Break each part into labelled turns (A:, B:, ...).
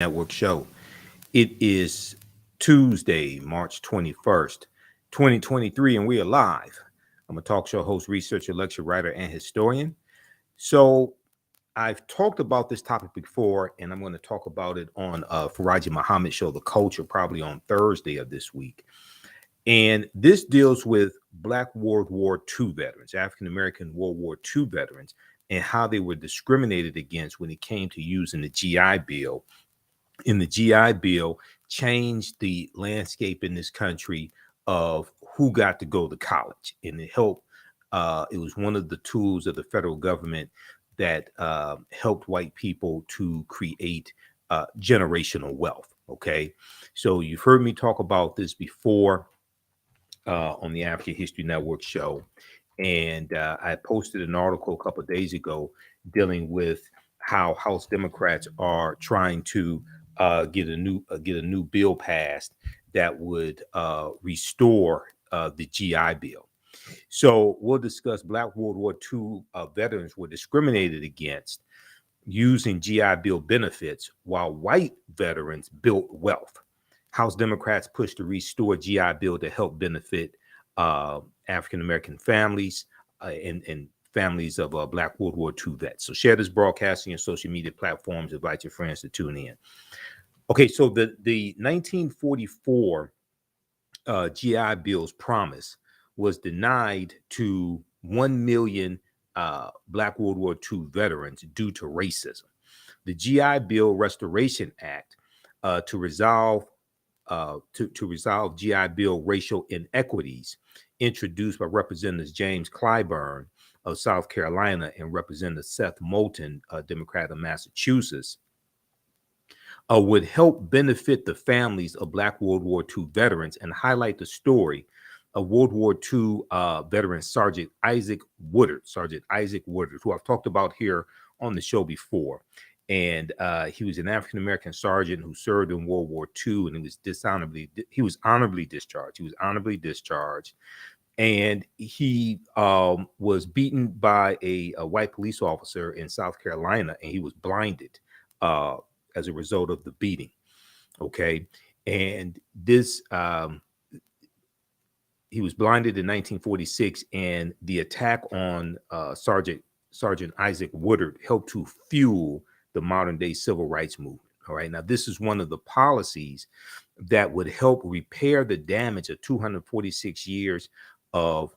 A: Network show. It is Tuesday, March 21st, 2023, and we are live. I'm a talk show host, researcher, lecture writer, and historian. So I've talked about this topic before, and I'm going to talk about it on Faraji Muhammad show, The Culture, probably on Thursday of this week. And this deals with Black World War II veterans, African American World War II veterans, and how they were discriminated against when it came to using the GI Bill. And the GI Bill changed the landscape in this country of who got to go to college. And it helped, it was one of the tools of the federal government that helped white people to create generational wealth. Okay. So you've heard me talk about this before on the African History Network show. And I posted an article a couple of days ago dealing with how House Democrats are trying to get a new bill passed that would restore the GI Bill. So we'll discuss Black World War II veterans were discriminated against using GI Bill benefits while white veterans built wealth. House Democrats pushed to restore GI Bill to help benefit African American families and families of Black World War II vets. So share this broadcast on your social media platforms. Invite your friends to tune in. Okay, so the 1944 GI Bill's promise was denied to 1 million Black World War II veterans due to racism. The GI Bill Restoration Act to resolve GI Bill racial inequities, introduced by Representatives James Clyburn of South Carolina and Representative Seth Moulton, Democrat of Massachusetts, would help benefit the families of Black World War II veterans and highlight the story of World War II veteran Sergeant Isaac Woodard, who I've talked about here on the show before. And he was an African-American sergeant who served in World War II, and he was honorably discharged. And he was beaten by a white police officer in South Carolina, and he was blinded as a result of the beating. Okay. And this, he was blinded in 1946, and the attack on Sergeant Isaac Woodard helped to fuel the modern day civil rights movement. All right. Now, this is one of the policies that would help repair the damage of 246 years of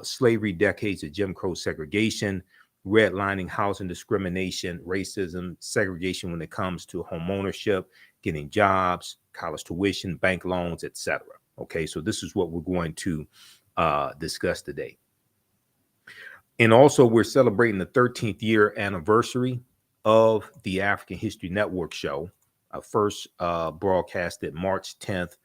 A: slavery, decades of Jim Crow segregation, redlining, housing discrimination, racism, segregation when it comes to home ownership, getting jobs, college tuition, bank loans, etc. Okay, so this is what we're going to discuss today. And also, we're celebrating the 13th year anniversary of the African History Network show. First broadcasted March 10th,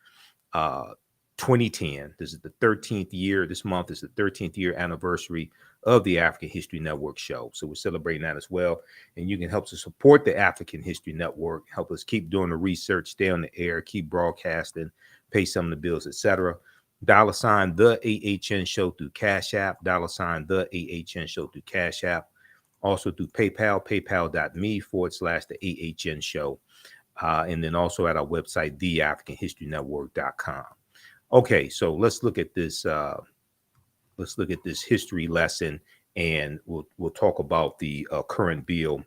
A: 2010. This is the 13th year. This month is the 13th year anniversary of the African History Network show. So we're celebrating that as well. And you can help to support the African History Network, help us keep doing the research, stay on the air, keep broadcasting, pay some of the bills, etc. $ the AHN show through Cash App, $ the AHN show through Cash App. Also through PayPal, paypal.me/the AHN show. And then also at our website, TheAHNShow.com. Okay, so let's look at this. Let's look at this history lesson, and we'll talk about the current bill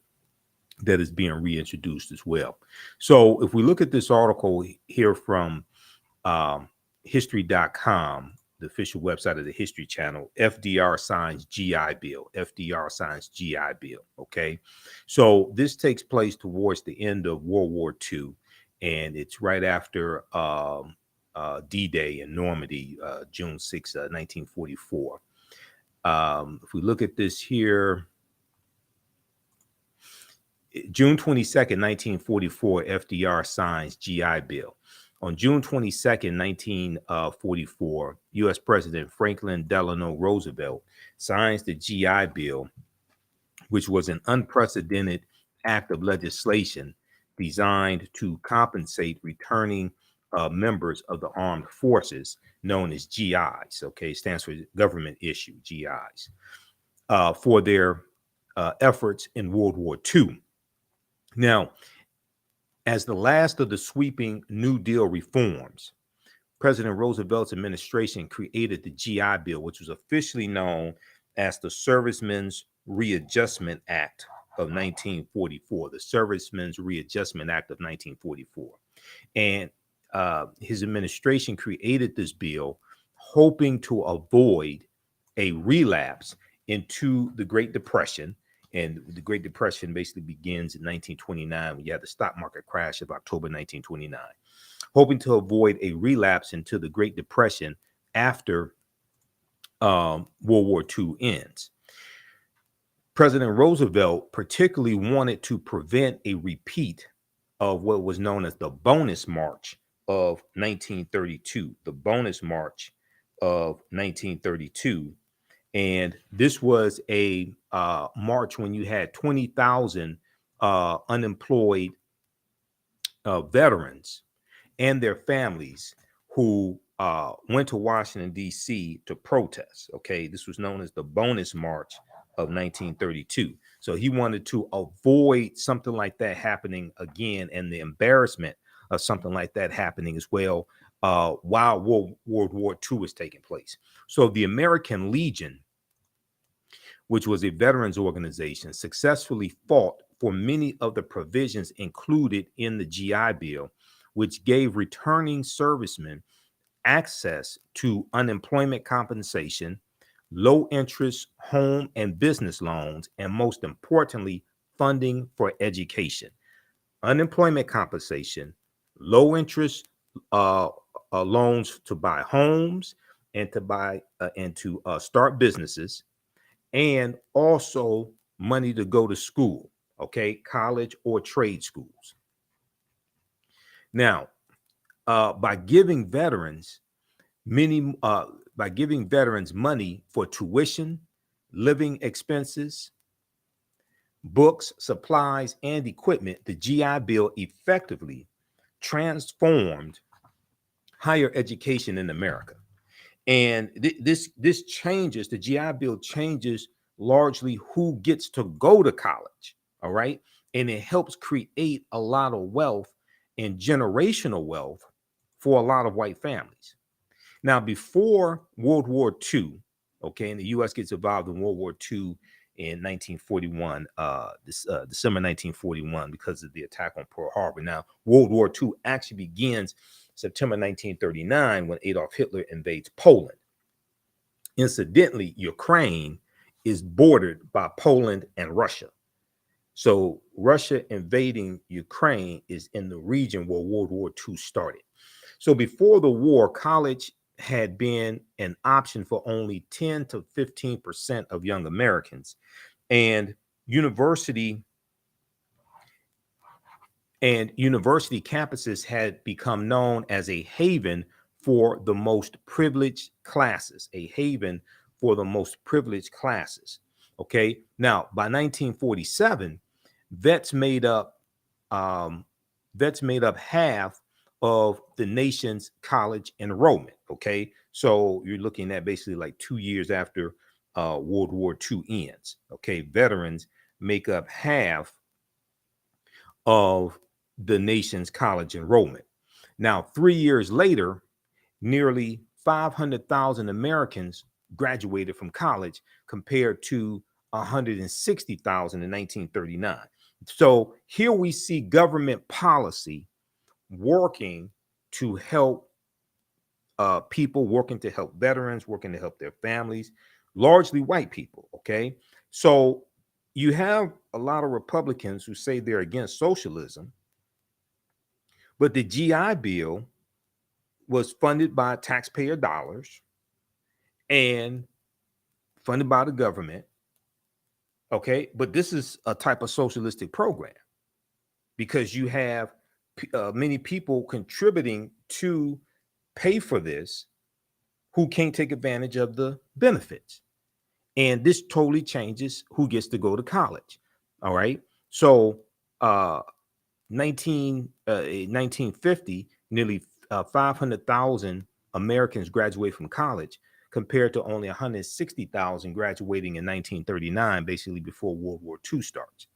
A: that is being reintroduced as well. So if we look at this article here from history.com, the official website of the History Channel, FDR signs GI Bill. FDR signs GI Bill. Okay, so this takes place towards the end of World War II, and it's right after D-Day in Normandy, June 6, 1944. If we look at this here, June 22nd, 1944, FDR signs GI Bill. On June 22nd, 1944, U.S. President Franklin Delano Roosevelt signs the GI Bill, which was an unprecedented act of legislation designed to compensate returning members of the armed forces, known as GIs. Okay, it stands for government issue, GIs, for their efforts in World War II. Now, As the last of the sweeping New Deal reforms, President Roosevelt's administration created the GI Bill, which was officially known as the Servicemen's Readjustment Act of 1944, the Servicemen's Readjustment Act of 1944. And his administration created this bill hoping to avoid a relapse into the Great Depression. And the Great Depression basically begins in 1929 when you had the stock market crash of October 1929, hoping to avoid a relapse into the Great Depression after World War II ends. President Roosevelt particularly wanted to prevent a repeat of what was known as the Bonus March of 1932, the Bonus March of 1932. And this was a march when you had 20,000 unemployed veterans and their families who went to Washington, D.C. to protest. Okay, this was known as the Bonus March of 1932. So he wanted to avoid something like that happening again, and the embarrassment of something like that happening as well while World War II was taking place. So the American Legion, which was a veterans organization, successfully fought for many of the provisions included in the GI Bill, which gave returning servicemen access to unemployment compensation, low interest home and business loans, and most importantly, funding for education. Unemployment compensation, low interest loans to buy homes and to start businesses, and also money to go to school, okay, college or trade schools. Now, by giving veterans money for tuition, living expenses, books, supplies, and equipment, the GI Bill effectively transformed higher education in America. And this changes, the GI Bill changes largely who gets to go to college, all right? And it helps create a lot of wealth and generational wealth for a lot of white families. Now, before World War II, okay, and the U.S. gets involved in World War II in 1941, December 1941, because of the attack on Pearl Harbor. Now, World War II actually begins September 1939 when Adolf Hitler invades Poland. Incidentally, Ukraine is bordered by Poland and Russia. So Russia invading Ukraine is in the region where World War II started. So before the war, college had been an option for only 10 to 15% of young Americans. And university campuses had become known as a haven for the most privileged classes, Okay. Now, by 1947, vets made up half of the nation's college enrollment. Okay. So you're looking at basically like 2 years after World War II ends. Okay. Veterans make up half of the nation's college enrollment. Now, 3 years later, nearly 500,000 Americans graduated from college compared to 160,000 in 1939. So here we see government policy working to help people, working to help veterans, working to help their families, largely white people. Okay. So you have a lot of Republicans who say they're against socialism, but the GI Bill was funded by taxpayer dollars and funded by the government. Okay. But this is a type of socialistic program because you have many people contributing to pay for this who can't take advantage of the benefits. And this totally changes who gets to go to college. All right. So 1950, nearly 500,000 Americans graduate from college compared to only 160,000 graduating in 1939, basically before World War II starts.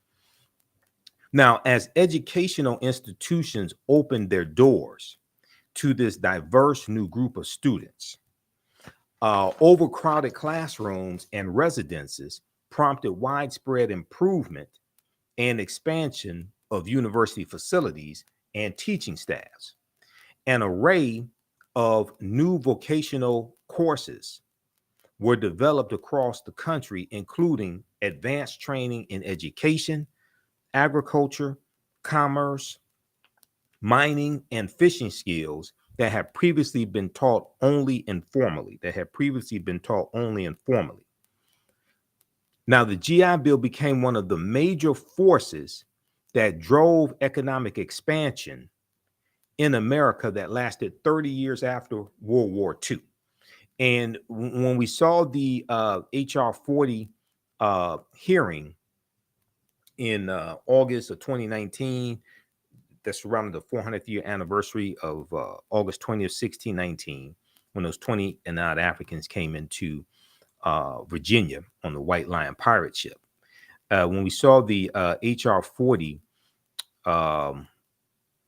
A: Now, as educational institutions opened their doors to this diverse new group of students, overcrowded classrooms and residences prompted widespread improvement and expansion of university facilities and teaching staffs. An array of new vocational courses were developed across the country, including advanced training in education, agriculture, commerce, mining, and fishing skills that had previously been taught only informally. Now, the GI Bill became one of the major forces that drove economic expansion in America that lasted 30 years after World War II. And when we saw the HR 40 hearing in August of 2019, that's around the 400th year anniversary of August 20th, 1619, when those 20 and odd Africans came into Virginia on the White Lion pirate ship. When we saw the HR 40 um,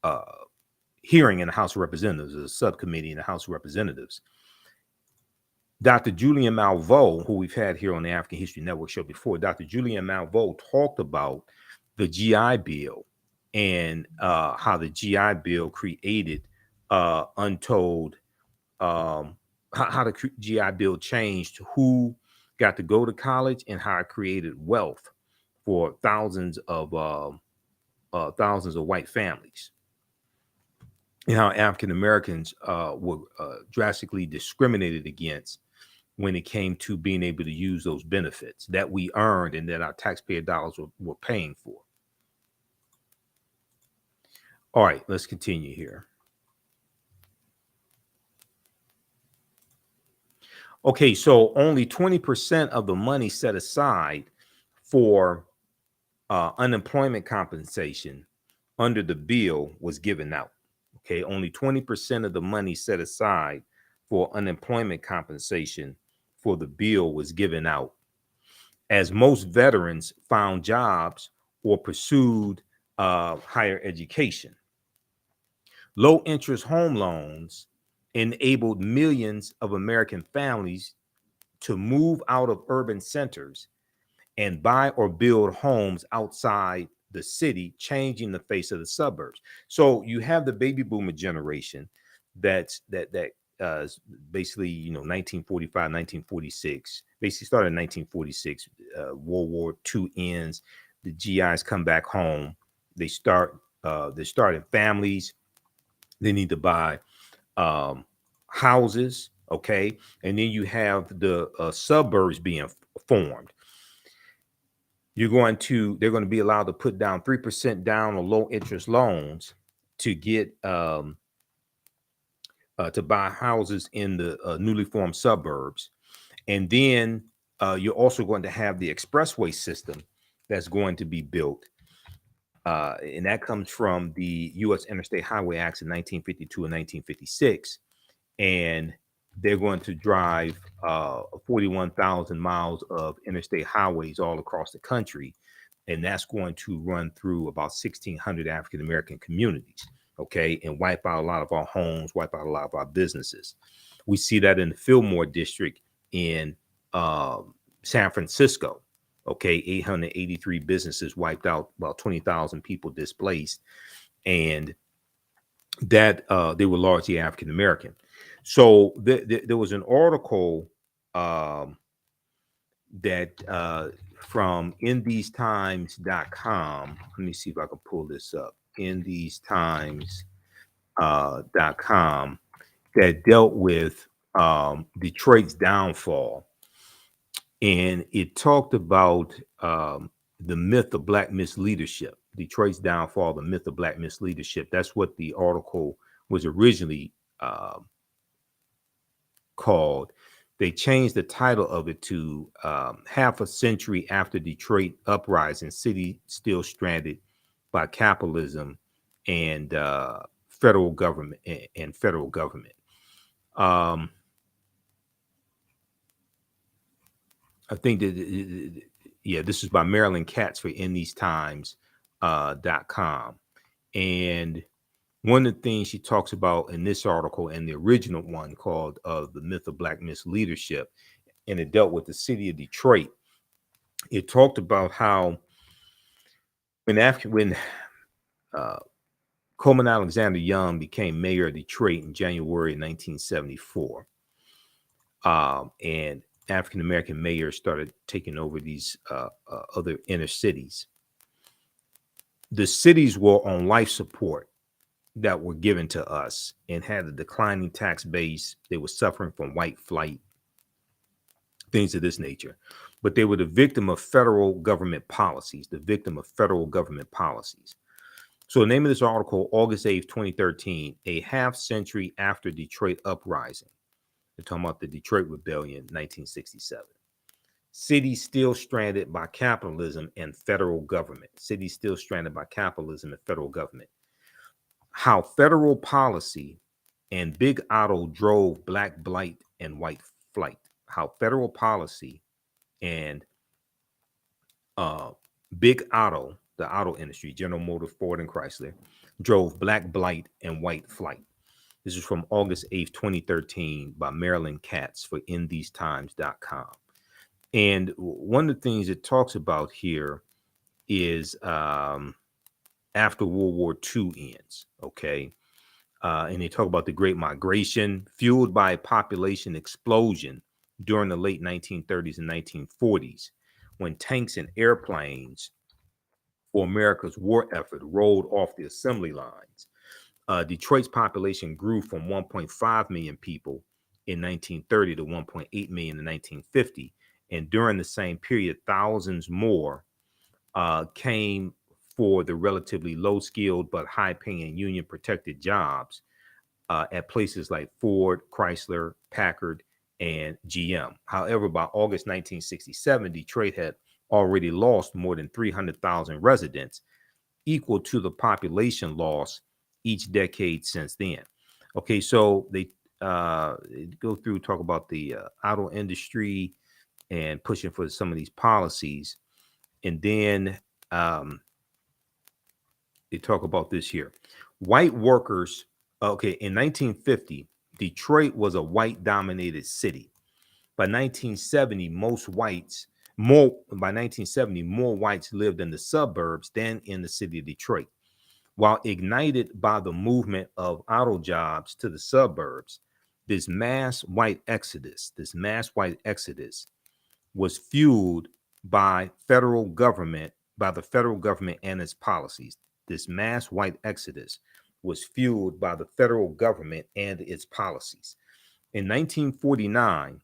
A: uh, hearing in the House of Representatives, a subcommittee in the House of Representatives, Dr. Julian Malveaux, who we've had here on the African History Network show before, Dr. Julian Malveaux talked about the GI Bill and how the GI Bill created untold, how the GI Bill changed who got to go to college and how it created wealth for thousands of white families, and how African Americans were drastically discriminated against when it came to being able to use those benefits that we earned and that our taxpayer dollars were paying for. All right, let's continue here. Okay, so only 20% of the money set aside for unemployment compensation under the bill was given out. Okay, only 20% of the money set aside for unemployment compensation for the bill was given out, as most veterans found jobs or pursued higher education. Low interest home loans enabled millions of American families to move out of urban centers and buy or build homes outside the city, changing the face of the suburbs. So you have the baby boomer generation that basically, 1945, 1946, basically started in 1946. World War II ends, the GIs come back home. They're starting families. They need to buy houses, okay? And then you have the suburbs being formed. They're going to be allowed to put down 3% down on low interest loans to get to buy houses in the newly formed suburbs. And then you're also going to have the expressway system that's going to be built. And that comes from the U.S. Interstate Highway Acts in 1952 and 1956. And they're going to drive 41,000 miles of interstate highways all across the country. And that's going to run through about 1,600 African-American communities, okay, and wipe out a lot of our homes, wipe out a lot of our businesses. We see that in the Fillmore district in San Francisco, okay, 883 businesses wiped out, about 20,000 people displaced, and that they were largely African-American. So there was an article that from InTheseTimes.com. Let me see if I can pull this up. InTheseTimes.com that dealt with Detroit's downfall, and it talked about the myth of Black misleadership. Detroit's downfall, the myth of Black misleadership. That's what the article was originally called. They changed the title of it to half a century after Detroit uprising, city still stranded by capitalism and federal government. I think that, yeah, this is by Marilyn Katz for In These Times. .com. And one of the things she talks about in this article and the original one called The Myth of Black Misleadership, and it dealt with the city of Detroit. It talked about how when Coleman Alexander Young became mayor of Detroit in January 1974, and African-American mayors started taking over these other inner cities. The cities were on life support that were given to us and had a declining tax base. They were suffering from white flight, things of this nature. But they were the victim of federal government policies, So the name of this article, August 8th, 2013, a half century after Detroit uprising. They're talking about the Detroit Rebellion, 1967. Cities still stranded by capitalism and federal government. How federal policy and Big Otto drove black blight and white flight. How federal policy and Big Otto, the auto industry, General Motors, Ford, and Chrysler, drove black blight and white flight. This is from August 8th, 2013 by Marilyn Katz for InTheseTimes.com. And one of the things it talks about here is after World War II ends, okay? And they talk about the Great Migration, fueled by a population explosion during the late 1930s and 1940s, when tanks and airplanes for America's war effort rolled off the assembly lines. Detroit's population grew from 1.5 million people in 1930 to 1.8 million in 1950. And during the same period, thousands more came for the relatively low-skilled but high-paying union-protected jobs at places like Ford, Chrysler, Packard, and GM. However, by August 1967, Detroit had already lost more than 300,000 residents, equal to the population loss each decade since then. Okay, so they go through, talk about the auto industry and pushing for some of these policies. And then they talk about this here. White workers, okay, in 1950, Detroit was a white-dominated city. By 1970, more whites lived in the suburbs than in the city of Detroit. While ignited by the movement of auto jobs to the suburbs, this mass white exodus was fueled by the federal government and its policies. This mass white exodus was fueled by the federal government and its policies. In 1949,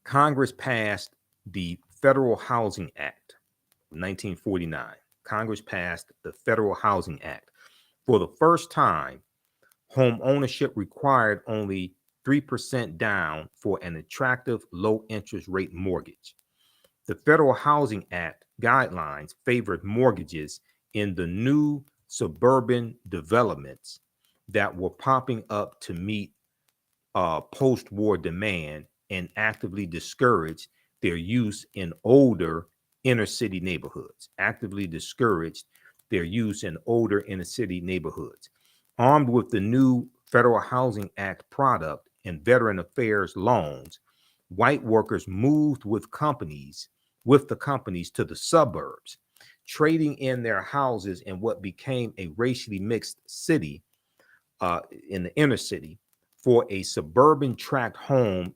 A: Congress passed the Federal Housing Act. 1949, Congress passed the Federal Housing Act. For the first time, home ownership required only 3% down for an attractive low interest rate mortgage. The Federal Housing Act guidelines favored mortgages in the new suburban developments that were popping up to meet post-war demand and actively discouraged their use in older inner city neighborhoods. Armed with the new Federal Housing Act product and Veteran Affairs loans, white workers moved with the companies to the suburbs, trading in their houses in what became a racially mixed city in the inner city for a suburban tract home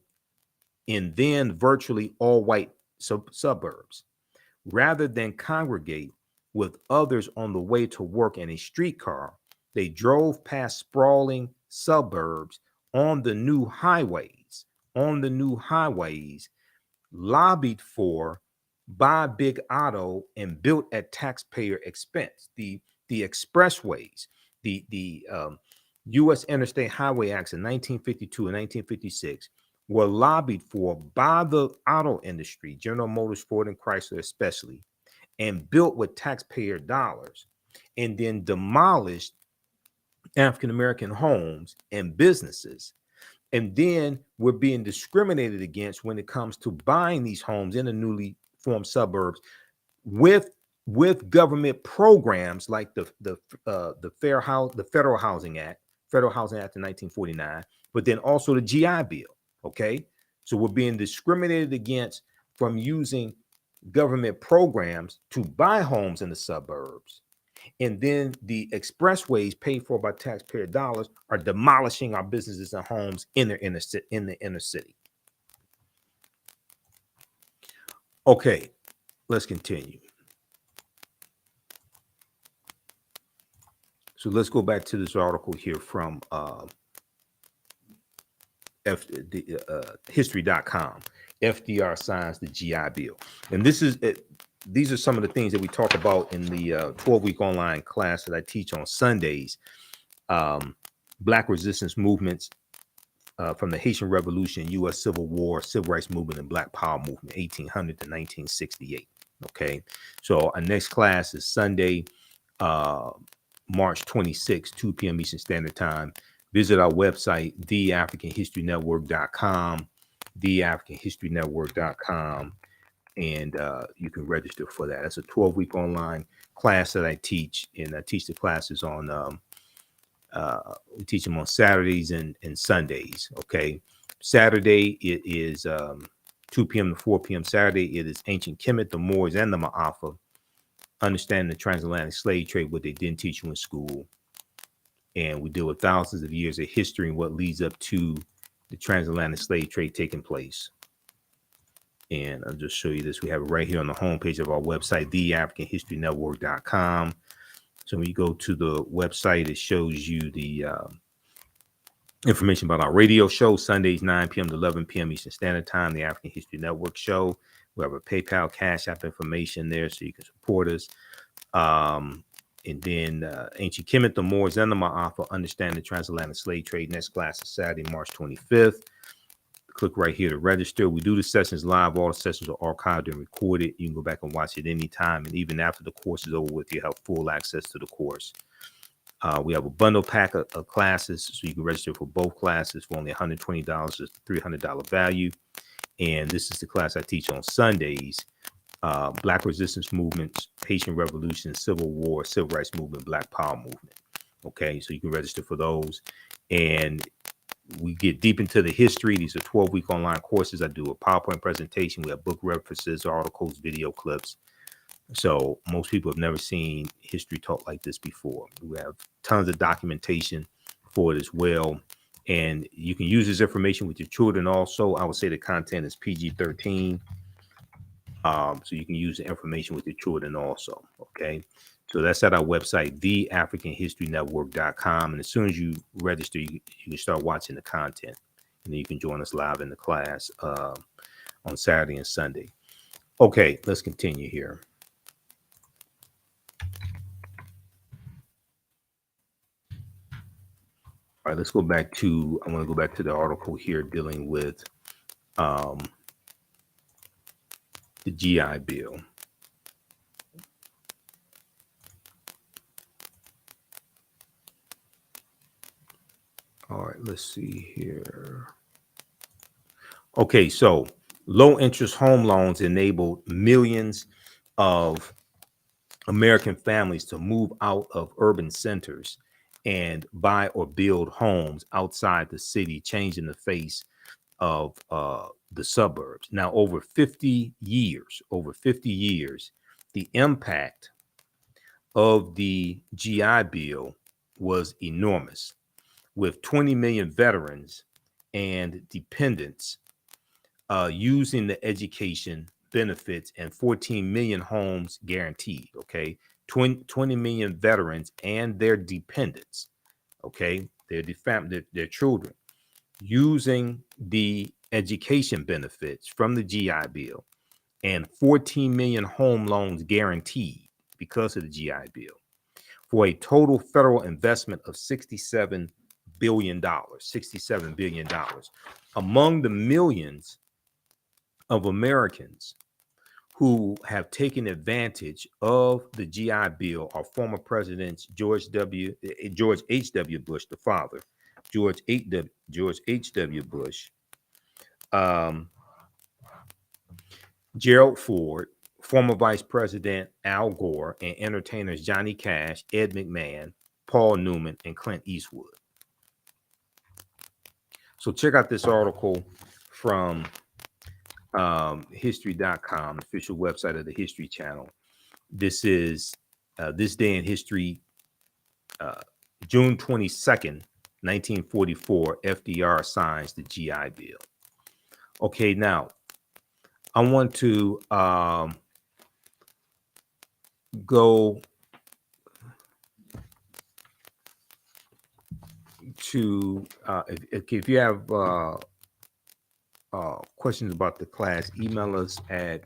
A: in then virtually all white suburbs. Rather than congregate with others on the way to work in a streetcar, they drove past sprawling suburbs on the new highways, lobbied for by Big Otto and built at taxpayer expense. The expressways, the U.S. Interstate Highway Acts in 1952 and 1956 were lobbied for by the auto industry, General Motors, Ford, and Chrysler especially, and built with taxpayer dollars, and then demolished African-American homes and businesses. And then we're being discriminated against when it comes to buying these homes in the newly formed suburbs with with government programs like the Federal Housing Act of 1949, but then also the GI Bill. Okay, so we're being discriminated against from using government programs to buy homes in the suburbs, and then the expressways paid for by taxpayer dollars are demolishing our businesses and homes in the inner city. Okay, let's continue. So let's go back to this article here from history.com. FDR signs the GI Bill. And these are some of the things that we talk about in the 12-week online class that I teach on Sundays. Black resistance movements from the Haitian Revolution, U.S. Civil War, Civil Rights Movement, and Black Power Movement, 1800 to 1968. Okay, so our next class is Sunday, March 26, 2 p.m. Eastern Standard Time. Visit our website, TheAHNShow.com, TheAHNShow.com, and you can register for that. That's a 12-week online class that I teach, and I teach the classes on, we teach them on Saturdays and Sundays, okay? Saturday, it is 2 p.m. to 4 p.m. Saturday, it is Ancient Kemet, the Moors, and the Ma'afa. Understanding the transatlantic slave trade, what they didn't teach you in school. And we deal with thousands of years of history and what leads up to the transatlantic slave trade taking place. And I'll just show you this. We have it right here on the homepage of our website, TheAfricanHistoryNetwork.com. So when you go to the website, it shows you the information about our radio show, Sundays, 9 p.m. to 11 p.m. Eastern Standard Time, the African History Network show. We have a PayPal, Cash App information there so you can support us. And then Ancient Kemet, the Moors, and the Ma'afa, Understand the Transatlantic Slave Trade. Next class is Saturday, March 25th. Click right here to register. We do the sessions live. All the sessions are archived and recorded. You can go back and watch it anytime. And even after the course is over with, you have full access to the course. We have a bundle pack of classes, so you can register for both classes for only $120. It's a $300 value. And this is the class I teach on Sundays. Black resistance movements, Haitian Revolution, Civil War, Civil Rights Movement, Black Power Movement. Okay, so you can register for those. And we get deep into the history. These are 12-week online courses. I do a PowerPoint presentation. We have book references, articles, video clips. So most people have never seen history taught like this before. We have tons of documentation for it as well. And you can use this information with your children also. I would say the content is PG-13. So you can use the information with your children also. Okay. So that's at our website, TheAfricanHistoryNetwork.com. And as soon as you register, you can start watching the content. And then you can join us live in the class on Saturday and Sunday. Okay, let's continue here. All right, let's go back to, I want to go back to the article here dealing with the GI Bill. All right, let's see here. Okay, so low interest home loans enabled millions of American families to move out of urban centers and buy or build homes outside the city, changing the face of the suburbs. Now, over 50 years, the impact of the GI Bill was enormous, with 20 million veterans and dependents using the education benefits and 14 million homes guaranteed. Okay, 20 million veterans and their dependents, okay, their children, using the education benefits from the GI Bill, and 14 million home loans guaranteed because of the GI Bill, for a total federal investment of $67 billion. $67 billion. Among the millions of Americans who have taken advantage of the GI Bill are former presidents George H.W. Bush, the father, George H.W. Bush, Gerald Ford, former Vice President Al Gore, and entertainers Johnny Cash, Ed McMahon, Paul Newman, and Clint Eastwood. So check out this article from history.com, official website of the History Channel. This is This Day in History, June 22nd, 1944, FDR signs the GI Bill. Okay, now I want to go to, if you have questions about the class, email us at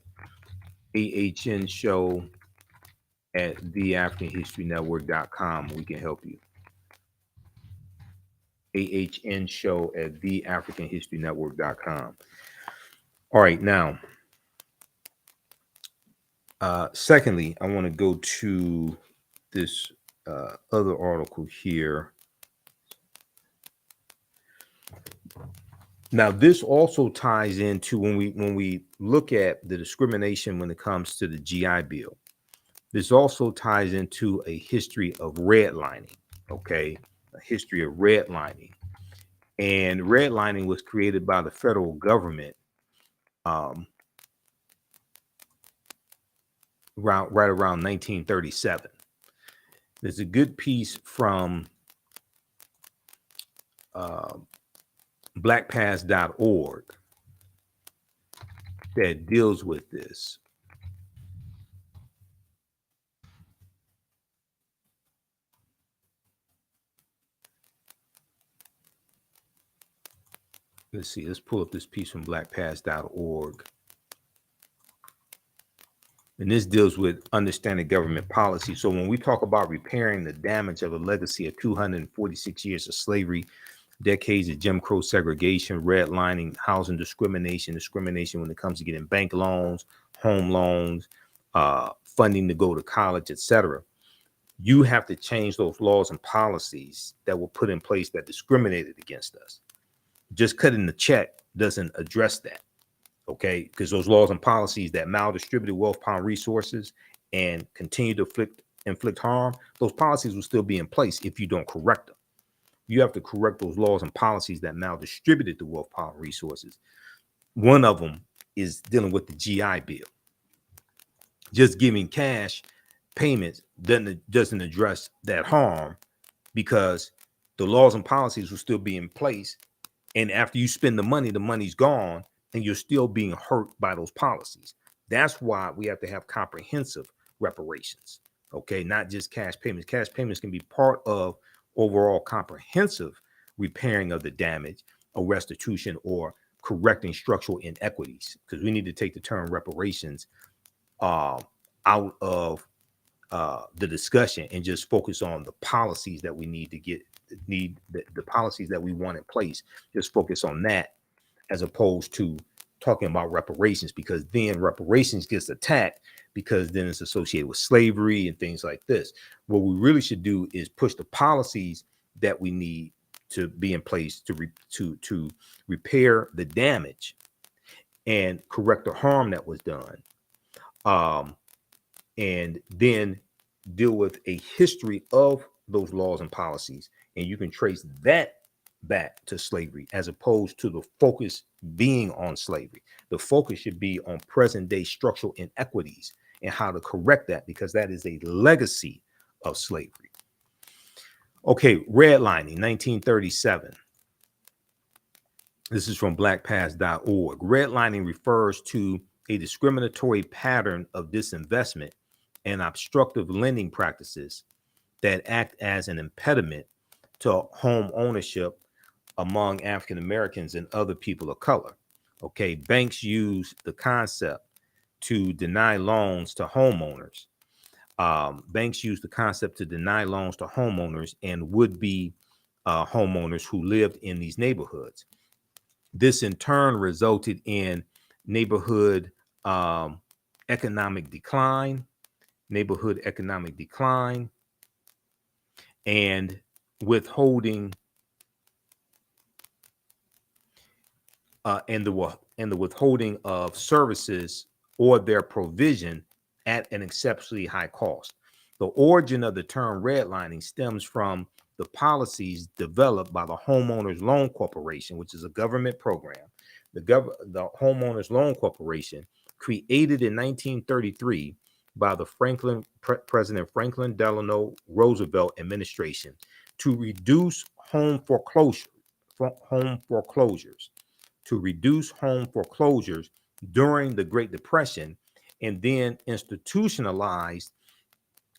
A: TheAHNShow at TheAfricanHistoryNetwork.com. We can help you. TheAHNShow at TheAfricanHistoryNetwork.com. All right, now, secondly, I want to go to this other article here. Now, this also ties into when we look at the discrimination when it comes to the GI Bill. This also ties into a history of redlining, okay? A history of redlining. And redlining was created by the federal government right around 1937. There's a good piece from blackpast.org that deals with this. Let's see, let's pull up this piece from blackpast.org. And this deals with understanding government policy. So when we talk about repairing the damage of a legacy of 246 years of slavery, decades of Jim Crow segregation, redlining, housing discrimination when it comes to getting bank loans, home loans, funding to go to college, etc., you have to change those laws and policies that were put in place that discriminated against us. Just cutting the check doesn't address that, okay? Because those laws and policies that maldistributed wealth, power, and resources and continue to inflict harm, those policies will still be in place if you don't correct them. You have to correct those laws and policies that maldistributed the wealth, power, and resources. One of them is dealing with the GI Bill. Just giving cash payments doesn't address that harm, because the laws and policies will still be in place. And after you spend the money's gone, and you're still being hurt by those policies. That's why we have to have comprehensive reparations, okay? Not just cash payments. Cash payments can be part of overall comprehensive repairing of the damage, or restitution, or correcting structural inequities, because we need to take the term reparations out of the discussion and just focus on the policies that we need to get, the policies that we want in place. Just focus on that, as opposed to talking about reparations, because then reparations gets attacked because then it's associated with slavery and things like this. What we really should do is push the policies that we need to be in place to repair the damage and correct the harm that was done, and then deal with a history of those laws and policies, and you can trace that back to slavery, as opposed to the focus being on slavery. The focus should be on present day structural inequities and how to correct that, because that is a legacy of slavery. Okay, redlining, 1937. This is from blackpast.org. Redlining refers to a discriminatory pattern of disinvestment and obstructive lending practices that act as an impediment to home ownership among African Americans and other people of color. Okay, banks use the concept to deny loans to homeowners. Banks use the concept to deny loans to homeowners and would-be homeowners who lived in these neighborhoods. This in turn resulted in neighborhood economic decline, and withholding and the withholding of services or their provision at an exceptionally high cost. The origin of the term redlining stems from the policies developed by the Homeowners Loan Corporation, which is a government program. The Homeowners Loan Corporation, created in 1933 by the President Franklin Delano Roosevelt administration to reduce home foreclosures, during the Great Depression, and then institutionalized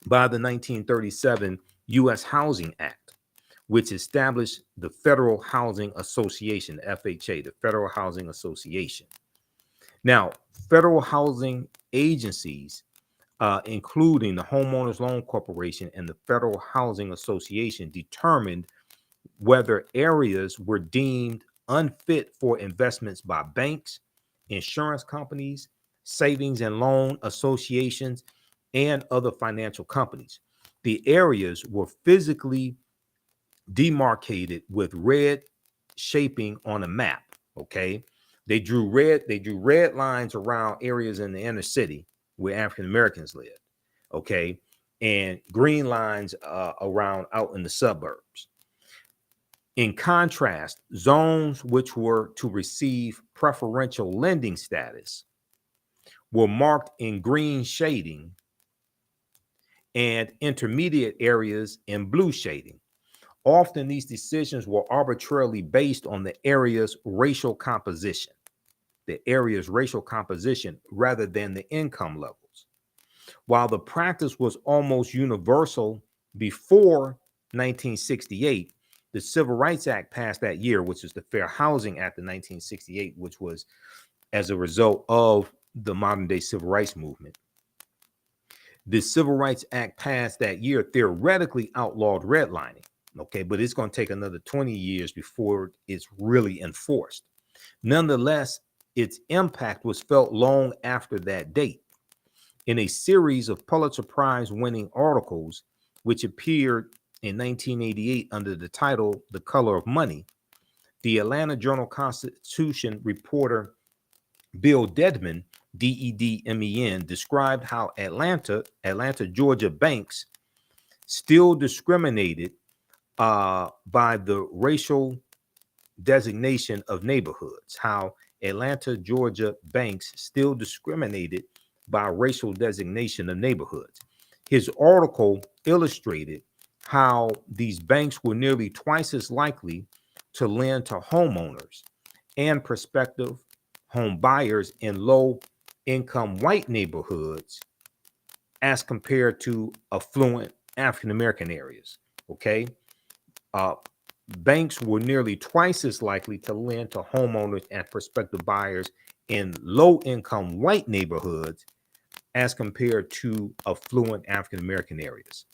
A: by the 1937 U.S. Housing Act, which established the Federal Housing Association, FHA, the Federal Housing Association. Now, federal housing agencies, including the Homeowners Loan Corporation and the Federal Housing Association, determined whether areas were deemed unfit for investments by banks, insurance companies, savings and loan associations, and other financial companies. The areas were physically demarcated with red shaping on a map. Okay, they drew red lines around areas in the inner city where African Americans lived. Okay, and green lines around out in the suburbs. In contrast, zones which were to receive preferential lending status were marked in green shading, and intermediate areas in blue shading. Often these decisions were arbitrarily based on the area's racial composition, rather than the income levels. While the practice was almost universal before 1968, the Civil Rights Act passed that year, which is the Fair Housing Act of 1968, which was as a result of the modern day civil rights movement. The Civil Rights Act passed that year theoretically outlawed redlining, okay, but it's going to take another 20 years before it's really enforced. Nonetheless, its impact was felt long after that date. In a series of Pulitzer Prize winning articles, which appeared in 1988 under the title The Color of Money, the Atlanta Journal-Constitution reporter Bill Dedman, Dedmen, described how Atlanta, Georgia banks still discriminated by the racial designation of neighborhoods, how Atlanta, Georgia banks still discriminated by racial designation of neighborhoods. His article illustrated how these banks were nearly twice as likely to lend to homeowners and prospective home buyers in low income white neighborhoods as compared to affluent African American areas. Okay. Banks were nearly twice as likely to lend to homeowners and prospective buyers in low income white neighborhoods as compared to affluent African American areas.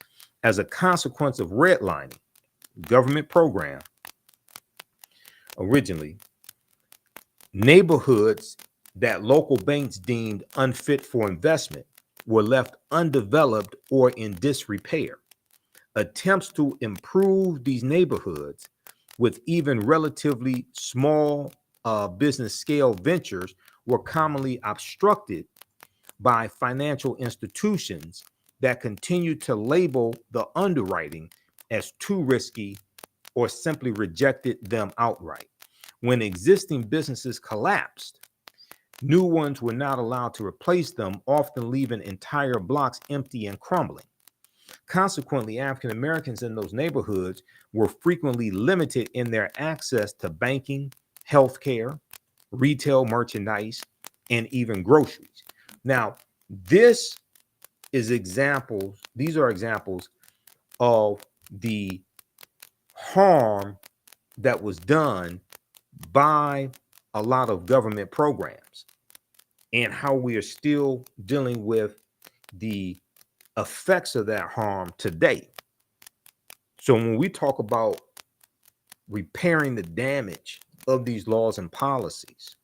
A: As a consequence of redlining, government program, originally, neighborhoods that local banks deemed unfit for investment were left undeveloped or in disrepair. Attempts to improve these neighborhoods with even relatively small business scale ventures were commonly obstructed by financial institutions that continued to label the underwriting as too risky or simply rejected them outright. When existing businesses collapsed, new ones were not allowed to replace them, often leaving entire blocks empty and crumbling. Consequently, African Americans in those neighborhoods were frequently limited in their access to banking, healthcare, retail merchandise, and even groceries. Now, these are examples of the harm that was done by a lot of government programs and how we are still dealing with the effects of that harm today. So when we talk about repairing the damage of these laws and policies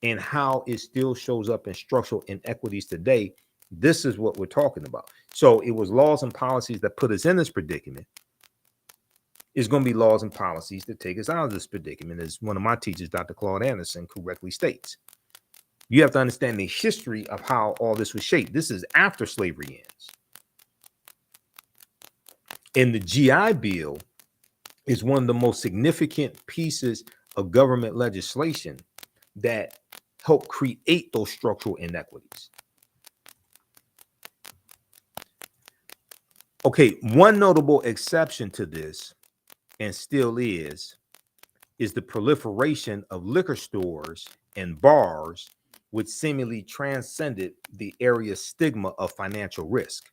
A: and how it still shows up in structural inequities today, this is what we're talking about. So it was laws and policies that put us in this predicament. It's going to be laws and policies that take us out of this predicament, as one of my teachers, Dr. Claude Anderson, correctly states. You have to understand the history of how all this was shaped. This is after slavery ends. And the GI Bill is one of the most significant pieces of government legislation that helped create those structural inequities. Okay, one notable exception to this, and still is the proliferation of liquor stores and bars, which seemingly transcended the area's stigma of financial risk.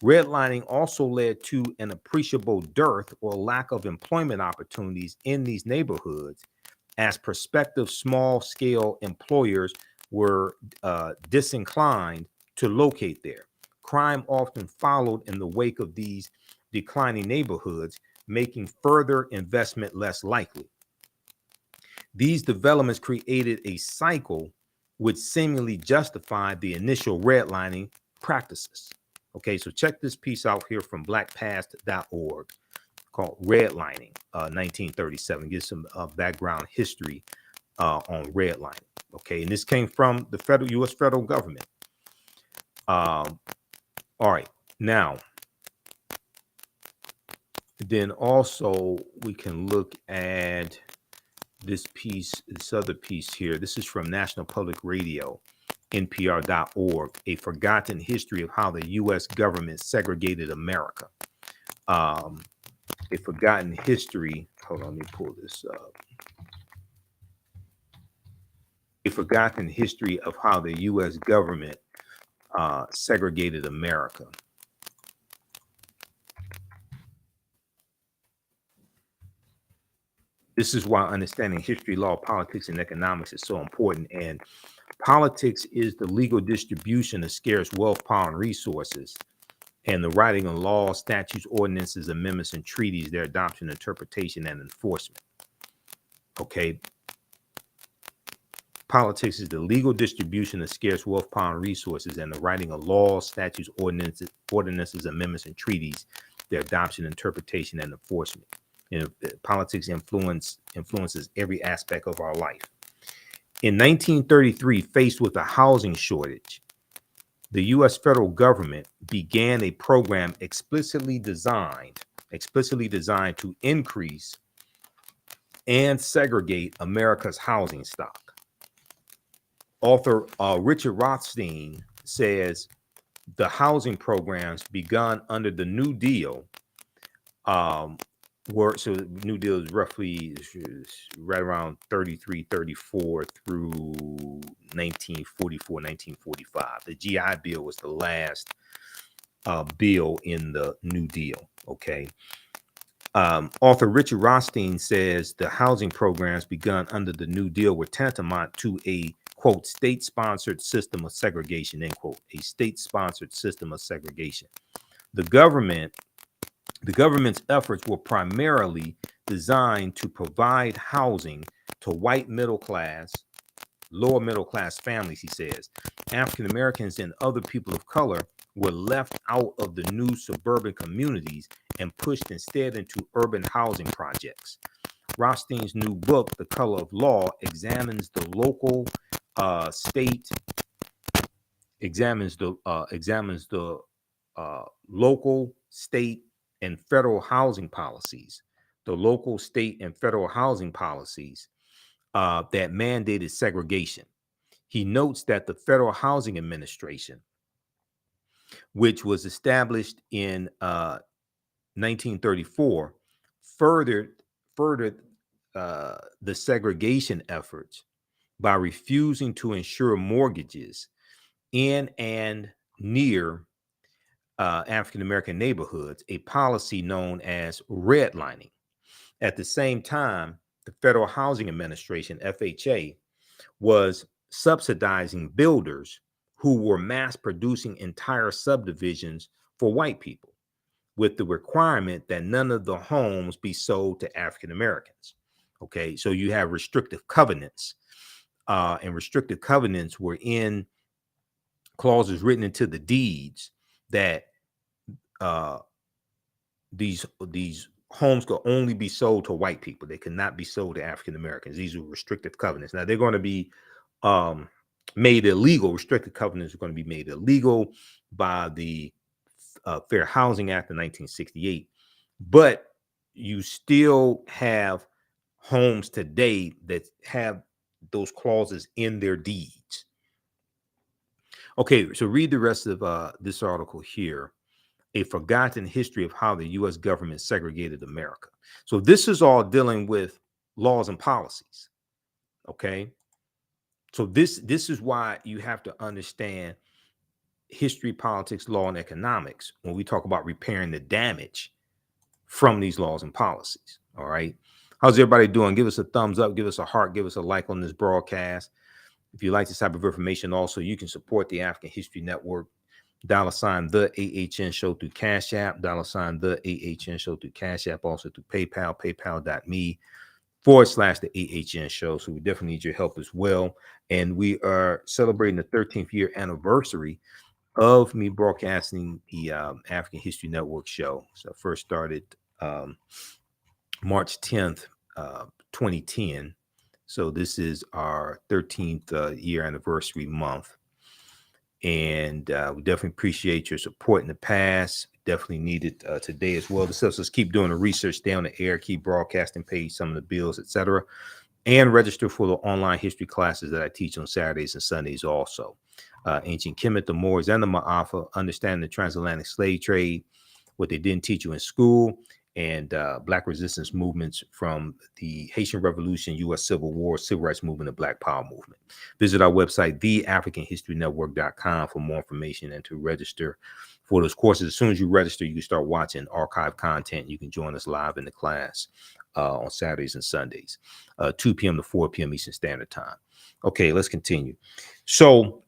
A: Redlining also led to an appreciable dearth or lack of employment opportunities in these neighborhoods, as prospective small-scale employers were disinclined to locate there. Crime often followed in the wake of these declining neighborhoods, making further investment less likely. These developments created a cycle which seemingly justified the initial redlining practices. Okay, so check this piece out here from blackpast.org called Redlining, 1937. Give some background history on redlining. Okay, and this came from the U.S. federal government. All right, now, then also we can look at this piece, this other piece here. This is from National Public Radio, NPR.org, A Forgotten History of How the U.S. Government Segregated America. A Forgotten History, hold on, let me pull this up. A Forgotten History of How the U.S. Government Segregated America. This is why understanding history, law, politics, and economics is so important. And politics is the legal distribution of scarce wealth, power, and resources, and the writing of laws, statutes, ordinances, amendments, and treaties, their adoption, interpretation, and enforcement. Okay. Politics is the legal distribution of scarce wealth, power, and resources, and the writing of laws, statutes, ordinances, amendments, and treaties, their adoption, interpretation, and enforcement. And politics influences every aspect of our life. In 1933, faced with a housing shortage, the U.S. federal government began a program explicitly designed to increase and segregate America's housing stock. Author Richard Rothstein says the housing programs begun under the New Deal so the New Deal is roughly right around 33, 34 through 1944, 1945. The GI Bill was the last bill in the New Deal, okay? Author Richard Rothstein says the housing programs begun under the New Deal were tantamount to a, quote, state-sponsored system of segregation, end quote, a state-sponsored system of segregation. The government's efforts were primarily designed to provide housing to white middle class, lower middle class families, he says. African Americans and other people of color were left out of the new suburban communities and pushed instead into urban housing projects. Rothstein's new book, The Color of Law, examines the local local, state, and federal housing policies, that mandated segregation. He notes that the Federal Housing Administration, which was established in 1934, furthered the segregation efforts by refusing to insure mortgages in and near African-American neighborhoods, a policy known as redlining. At the same time, the Federal Housing Administration, FHA, was subsidizing builders who were mass producing entire subdivisions for white people, with the requirement that none of the homes be sold to African Americans. Okay, so you have restrictive covenants, and restrictive covenants were in clauses written into the deeds that these homes could only be sold to white people. They could not be sold to African Americans. These were restrictive covenants. Now they're going to be made illegal. Restricted covenants are going to be made illegal by the Fair Housing Act of 1968. But you still have homes today that have those clauses in their deeds. Okay, so read the rest of this article here. A forgotten history of how the U.S. government segregated America. So this is all dealing with laws and policies. Okay, so this is why you have to understand history, politics, law, and economics when we talk about repairing the damage from these laws and policies. All right, how's everybody doing? Give us a thumbs up, give us a heart, give us a like on this broadcast. If you like this type of information, also you can support the African History Network. $ the AHN show through Cash App, $ the AHN show through Cash App, also through PayPal, paypal.me /the AHN show. So we definitely need your help as well. And we are celebrating the 13th year anniversary of me broadcasting the African History Network show. So I first started March 10th, 2010. So this is our 13th year anniversary month. And we definitely appreciate your support in the past. Definitely need it today as well. This helps us keep doing the research, stay on the air, keep broadcasting, pay some of the bills, etc. And register for the online history classes that I teach on Saturdays and Sundays also. Ancient Kemet, the Moors, and the Ma'afa, understanding the transatlantic slave trade, what they didn't teach you in school, and Black resistance movements from the Haitian Revolution, U.S. Civil War, Civil Rights Movement, and Black Power movement. Visit our website, TheAfricanHistoryNetwork.com, for more information and to register for those courses. As soon as you register, you can start watching archive content. You can join us live in the class on Saturdays and Sundays, 2 p.m. to 4 p.m. Eastern Standard Time. Okay, let's continue. So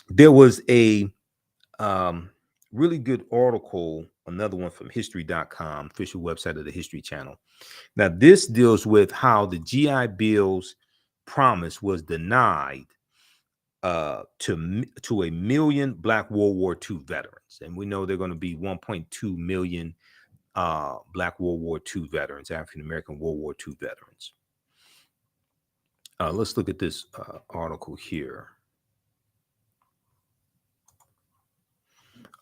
A: there was a really good article, another one from history.com, official website of the History Channel. Now, this deals with how the GI Bill's promise was denied to a million Black World War II veterans. And we know they're going to be 1.2 million Black World War II veterans, African-American World War II veterans. Let's look at this article here.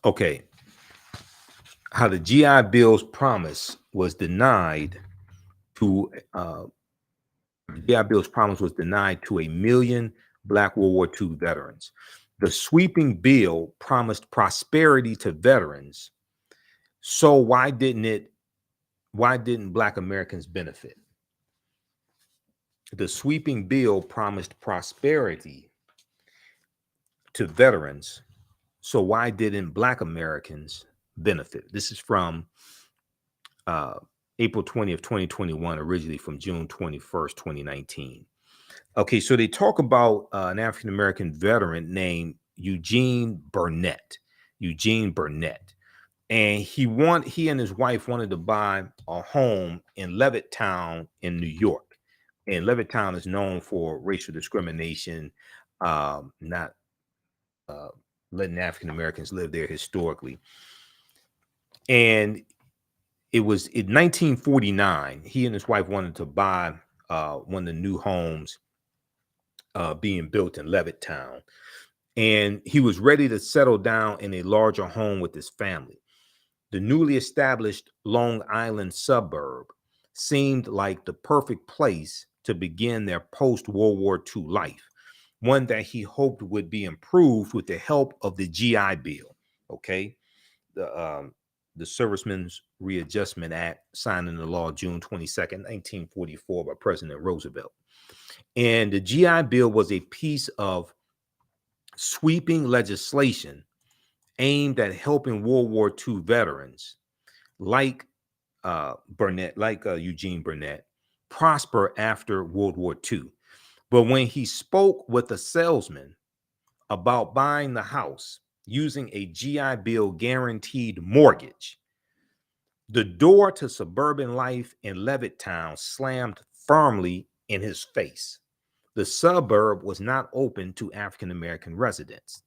A: Okay, how the GI Bill's promise was denied to GI Bill's promise was denied to a million Black World War II veterans. The sweeping bill promised prosperity to veterans. So why didn't Black Americans benefit? The sweeping bill promised prosperity to veterans. So why didn't Black Americans benefit? This is from April 20th, 2021, originally from June 21st, 2019. Okay, so they talk about an African-American veteran named Eugene Burnett. And he and his wife wanted to buy a home in Levittown in New York. And Levittown is known for racial discrimination, not letting African Americans live there historically. And it was in 1949, he and his wife wanted to buy one of the new homes being built in Levittown. And he was ready to settle down in a larger home with his family. The newly established Long Island suburb seemed like the perfect place to begin their post-World War II life, one that he hoped would be improved with the help of the GI Bill. Okay, the Servicemen's Readjustment Act, signed into law June 22nd, 1944 by President Roosevelt. And the GI Bill was a piece of sweeping legislation aimed at helping World War II veterans like Eugene Burnett prosper after World War II. But when he spoke with a salesman about buying the house using a GI Bill guaranteed mortgage, the door to suburban life in Levittown slammed firmly in his face. The suburb was not open to African-American residents.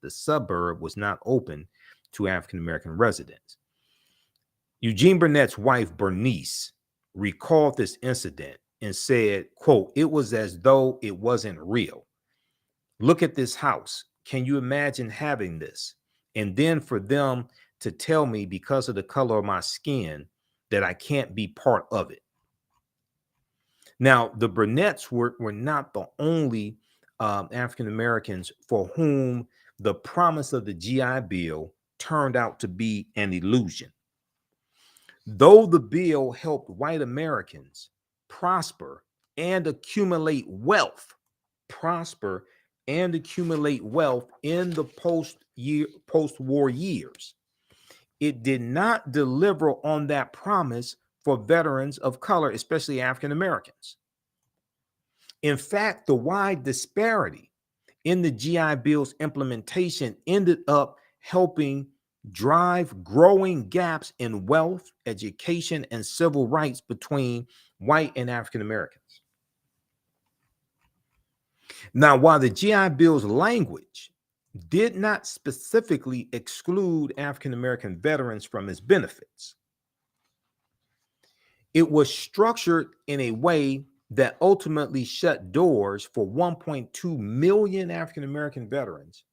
A: Eugene Burnett's wife, Bernice, recalled this incident and said, quote, "It was as though it wasn't real. Look at this house. Can you imagine having this? And then for them to tell me because of the color of my skin that I can't be part of it. Now, the Burnett's were not the only African Americans for whom the promise of the GI Bill turned out to be an illusion. Though the bill helped white Americans prosper and accumulate wealth, in the post-war years, it did not deliver on that promise for veterans of color, especially African Americans. In fact, the wide disparity in the GI Bill's implementation ended up helping drive growing gaps in wealth, education, and civil rights between white and African Americans. Now, while the GI Bill's language did not specifically exclude African American veterans from its benefits, it was structured in a way that ultimately shut doors for 1.2 million African American veterans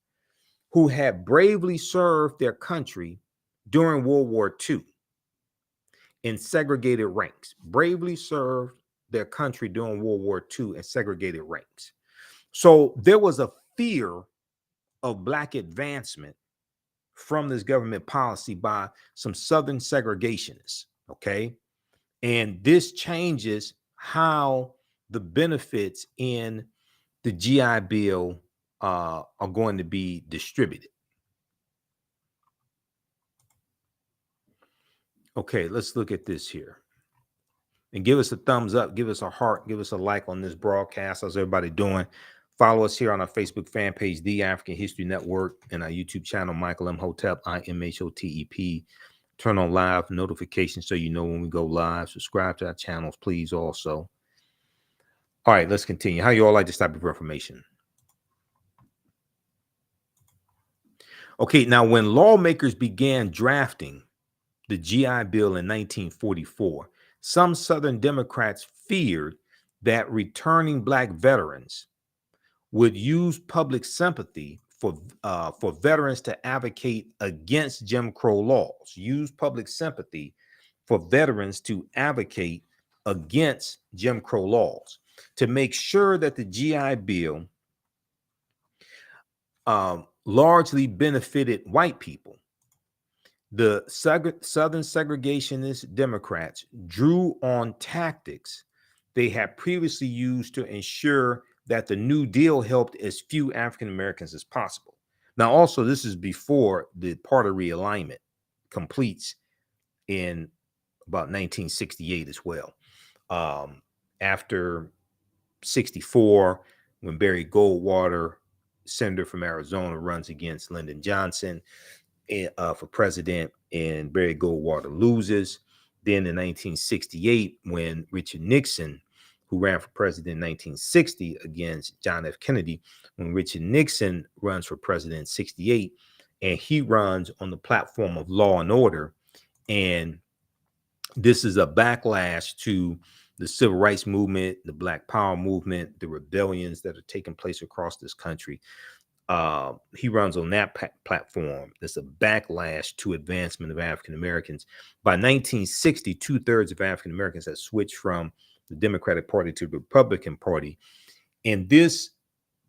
A: who had bravely served their country during World War II in segregated ranks, bravely served their country during World War II in segregated ranks. So there was a fear of Black advancement from this government policy by some Southern segregationists, okay? And this changes how the benefits in the GI Bill are going to be distributed. Okay, let's look at this here. And give us a thumbs up, give us a heart, give us a like on this broadcast. How's everybody doing? Follow us here on our Facebook fan page, The African History Network, and our YouTube channel, Michael Imhotep, IMHOTEP. Turn on live notifications so you know when we go live. Subscribe to our channels, please, also. All right, let's continue. How you all like this type of information? Okay, now when lawmakers began drafting the GI Bill in 1944, some Southern Democrats feared that returning Black veterans would use public sympathy for veterans to advocate against Jim Crow laws, use public sympathy for veterans to advocate against Jim Crow laws, to make sure that the GI Bill largely benefited white people. The Southern segregationist Democrats drew on tactics they had previously used to ensure that the New Deal helped as few African Americans as possible. Now, also, this is before the party realignment completes in about 1968 as well. After 64, when Barry Goldwater, senator from Arizona, runs against Lyndon Johnson for president, and Barry Goldwater loses. Then in 1968, when Richard Nixon, who ran for president in 1960 against John F. Kennedy, when Richard Nixon runs for president in 68, and he runs on the platform of law and order, and this is a backlash to the civil rights movement, the Black Power movement, the rebellions that are taking place across this country. He runs on that platform. There's a backlash to advancement of African Americans. By 1960, 2/3 of African Americans had switched from the Democratic Party to the Republican Party. And this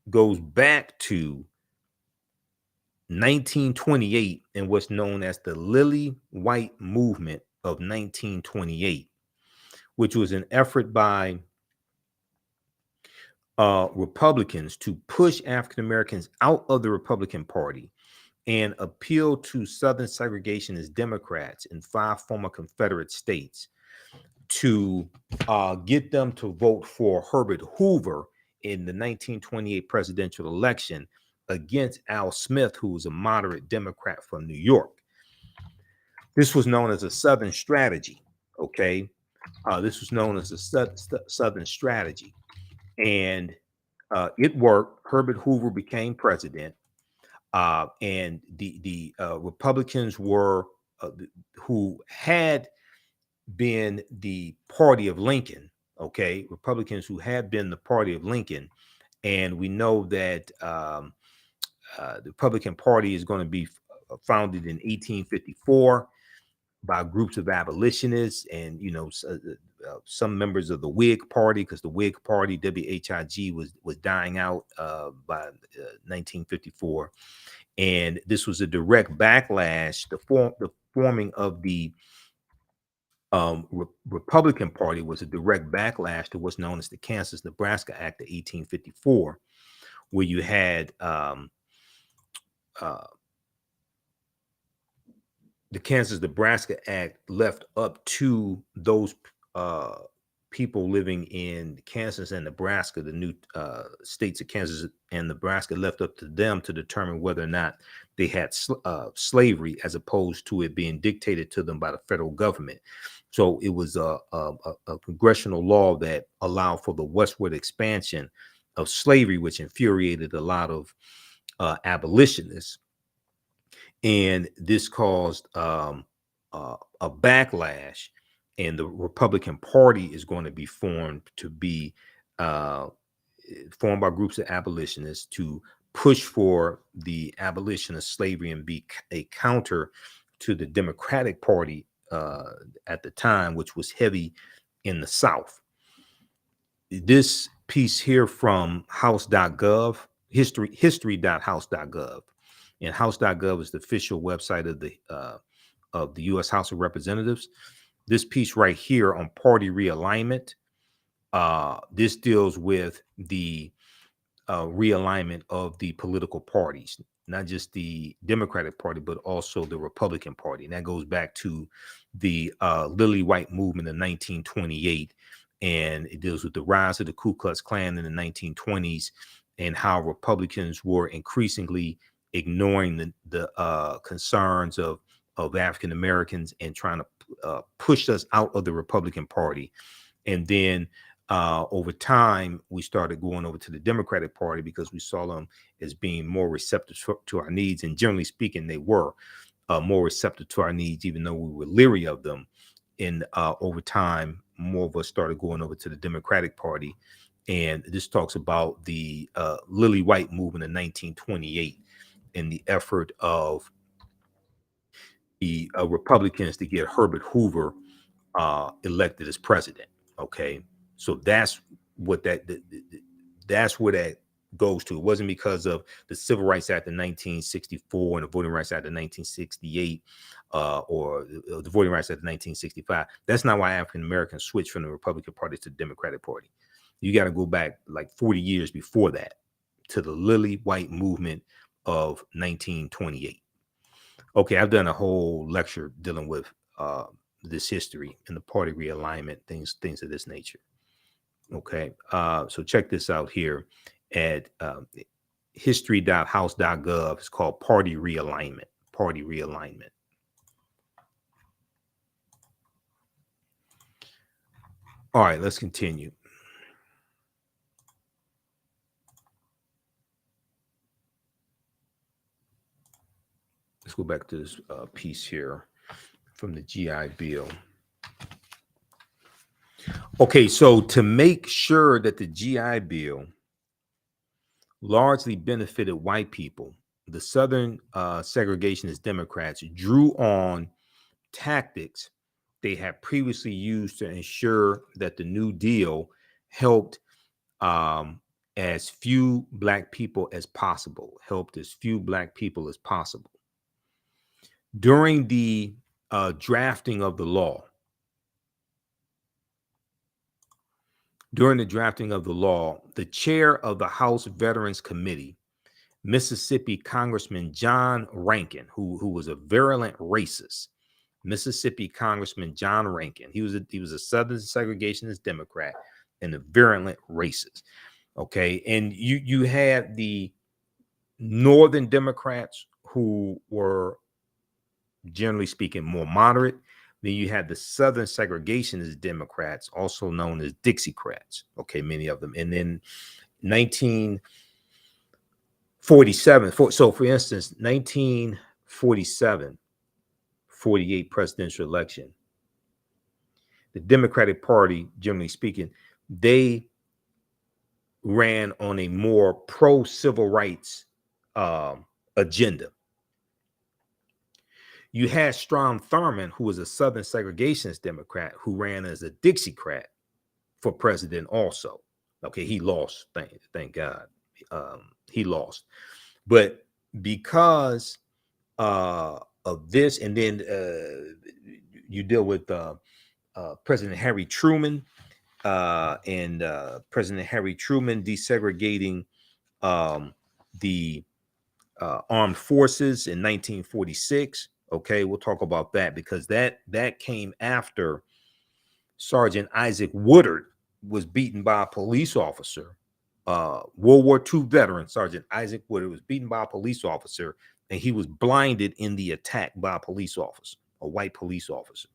A: goes back to 1928 and what's known as the Lily White Movement of 1928, which was an effort by Republicans to push African Americans out of the Republican Party and appeal to Southern segregationist Democrats in 5 former Confederate states to get them to vote for Herbert Hoover in the 1928 presidential election against Al Smith, who was a moderate Democrat from New York. This was known as a Southern strategy, okay? This was known as a Southern strategy. And it worked. Herbert Hoover became president, and the Republicans were who had been the party of Lincoln. Okay, Republicans who had been the party of Lincoln And we know that the Republican Party is going to be founded in 1854 by groups of abolitionists and, some members of the Whig Party, because the Whig Party, WHIG, was dying out by 1954. And this was a direct backlash. The forming of the Republican Party was a direct backlash to what's known as the Kansas-Nebraska Act of 1854, where you had uh, the Kansas-Nebraska Act left up to those people living in Kansas and Nebraska, the new states of Kansas and Nebraska, left up to them to determine whether or not they had slavery, as opposed to it being dictated to them by the federal government. So it was a congressional law that allowed for the westward expansion of slavery, which infuriated a lot of abolitionists. And this caused a backlash, and the Republican Party is going to be formed formed by groups of abolitionists to push for the abolition of slavery and be a counter to the Democratic Party at the time, which was heavy in the South. This piece here from house.gov, history.house.gov, and house.gov is the official website of the U.S. House of Representatives. This piece right here on party realignment, this deals with the realignment of the political parties, not just the Democratic Party, but also the Republican Party. And that goes back to the Lily White movement in 1928. And it deals with the rise of the Ku Klux Klan in the 1920s and how Republicans were increasingly ignoring the concerns of African Americans and trying to push us out of the Republican Party. And then over time, we started going over to the Democratic Party because we saw them as being more receptive to our needs. And generally speaking, they were more receptive to our needs, even though we were leery of them. And over time, more of us started going over to the Democratic Party. And this talks about the Lily White movement in 1928 and the effort of the Republicans to get Herbert Hoover elected as president. Okay, so that's what that's where that goes to. It wasn't because of the Civil Rights Act of 1964 and the Voting Rights Act of 1968 or the Voting Rights Act of 1965. That's not why African Americans switched from the Republican Party to the Democratic Party. You got to go back like 40 years before that to the Lily White movement of 1928. Okay, I've done a whole lecture dealing with this history and the party realignment, things of this nature. Okay, so check this out here at history.house.gov. It's called party realignment. Party realignment. All right, let's continue. Let's go back to this piece here from the GI Bill. Okay, so to make sure that the GI Bill largely benefited white people, the Southern segregationist Democrats drew on tactics they had previously used to ensure that the New Deal helped as few black people as possible, During the drafting of the law, the chair of the House Veterans Committee, Mississippi Congressman John Rankin, who was a virulent racist, Mississippi Congressman John Rankin, he was a Southern segregationist Democrat and a virulent racist. Okay, and you had the Northern Democrats who were, generally speaking, more moderate. Then you had the Southern segregationist Democrats, also known as Dixiecrats. Okay, many of them. And then 1947. So, for instance, 1947, 48 presidential election, the Democratic Party, generally speaking, they ran on a more pro-civil rights agenda. You had Strom Thurmond, who was a Southern segregationist Democrat, who ran as a Dixiecrat for president also. Okay, he lost, thank God. He lost. But because of this, and then you deal with President Harry Truman, and President Harry Truman desegregating the armed forces in 1946. Okay, we'll talk about that because that came after Sergeant Isaac Woodard was beaten by a police officer. World War II veteran Sergeant Isaac Woodard was beaten by a police officer, and he was blinded in the attack by a police officer, a white police officer.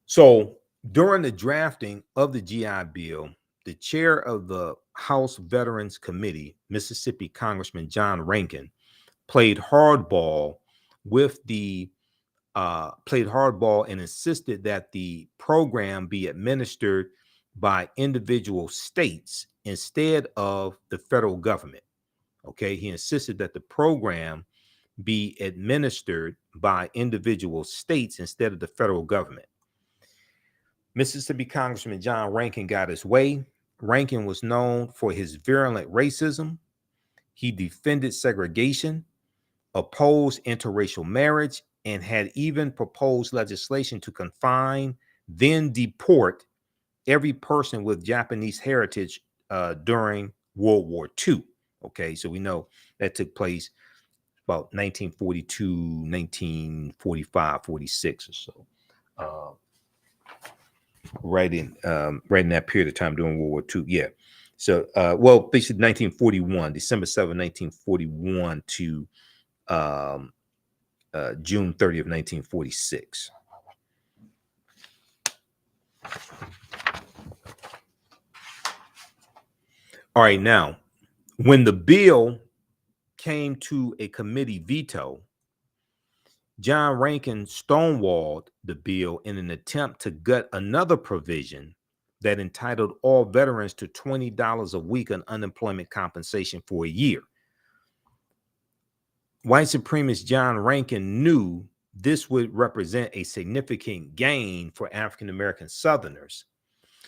A: So during the drafting of the GI Bill, the chair of the House Veterans Committee, Mississippi Congressman John Rankin, played hardball and insisted that the program be administered by individual states instead of the federal government. Okay, he insisted that the program be administered by individual states instead of the federal government. Mississippi Congressman John Rankin got his way. Rankin was known for his virulent racism. He defended segregation, opposed interracial marriage, and had even proposed legislation to confine, then deport every person with Japanese heritage during World War II. Okay, so we know that took place about 1942, 1945, 46 or so. Right in that period of time during World War II. Yeah. So, basically 1941, December 7, 1941 to June 30 of 1946. All right. Now, when the bill came to a committee veto, John Rankin stonewalled the bill in an attempt to gut another provision that entitled all veterans to $20 a week on unemployment compensation for a year. White supremacist John Rankin knew this would represent a significant gain for African American Southerners,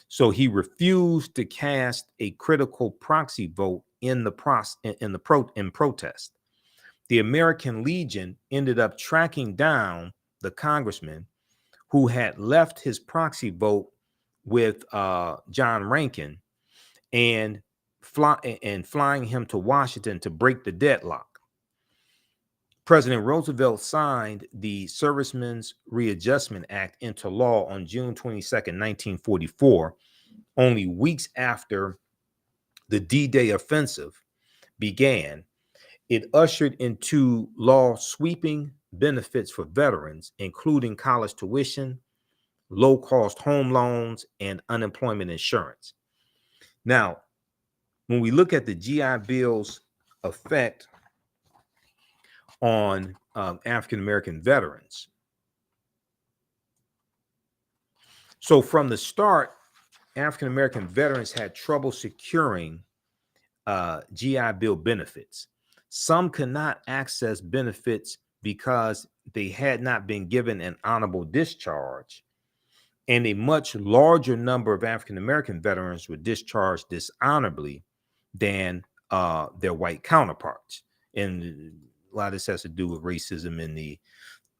A: so he refused to cast a critical proxy vote in protest. The American Legion ended up tracking down the congressman who had left his proxy vote with John Rankin and flying him to Washington to break the deadlock. President Roosevelt signed the Servicemen's Readjustment Act into law on June 22nd, 1944, only weeks after the D-Day offensive began. It ushered into law sweeping benefits for veterans, including college tuition, low-cost home loans, and unemployment insurance. Now, when we look at the GI Bill's effect on African-American veterans, so from the start, African-American veterans had trouble securing GI Bill benefits. Some could not access benefits because they had not been given an honorable discharge, and a much larger number of African-American veterans were discharged dishonorably than their white counterparts. And a lot of this has to do with racism in the,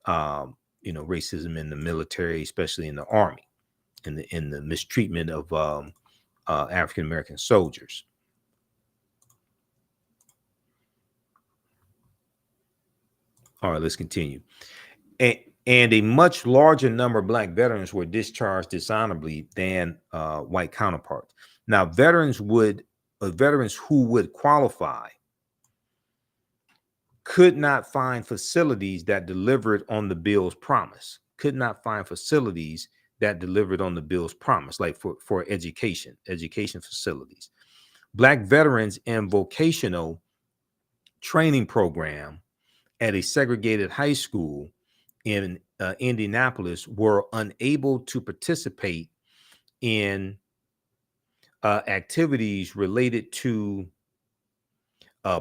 A: racism in the military, especially in the Army, in the mistreatment of African-American soldiers. All right, let's continue. And a much larger number of Black veterans were discharged dishonorably than white counterparts. Now, veterans who would qualify could not find facilities that delivered on the bill's promise. Like for education facilities. Black veterans in vocational training program at a segregated high school in Indianapolis were unable to participate in activities related to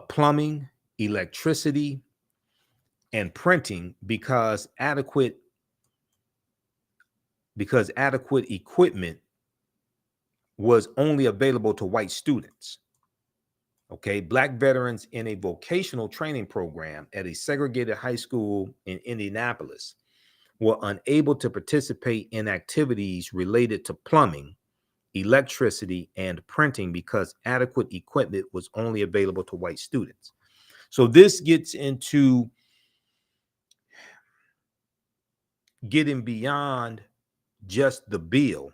A: plumbing, electricity, and printing because adequate equipment was only available to white students. Okay, Black veterans in a vocational training program at a segregated high school in Indianapolis were unable to participate in activities related to plumbing, electricity, and printing because adequate equipment was only available to white students. So this gets into getting beyond just the bill,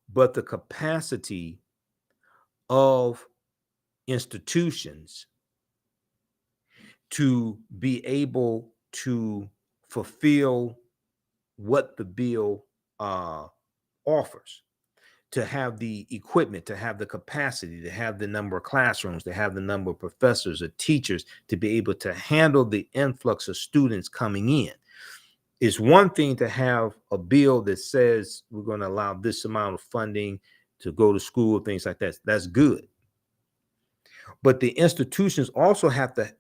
A: but the capacity of institutions to be able to fulfill what the bill offers, to have the equipment, to have the capacity, to have the number of classrooms, to have the number of professors or teachers to be able to handle the influx of students coming in. It's one thing to have a bill that says we're going to allow this amount of funding to go to school, things like that. That's good. But the institutions also have to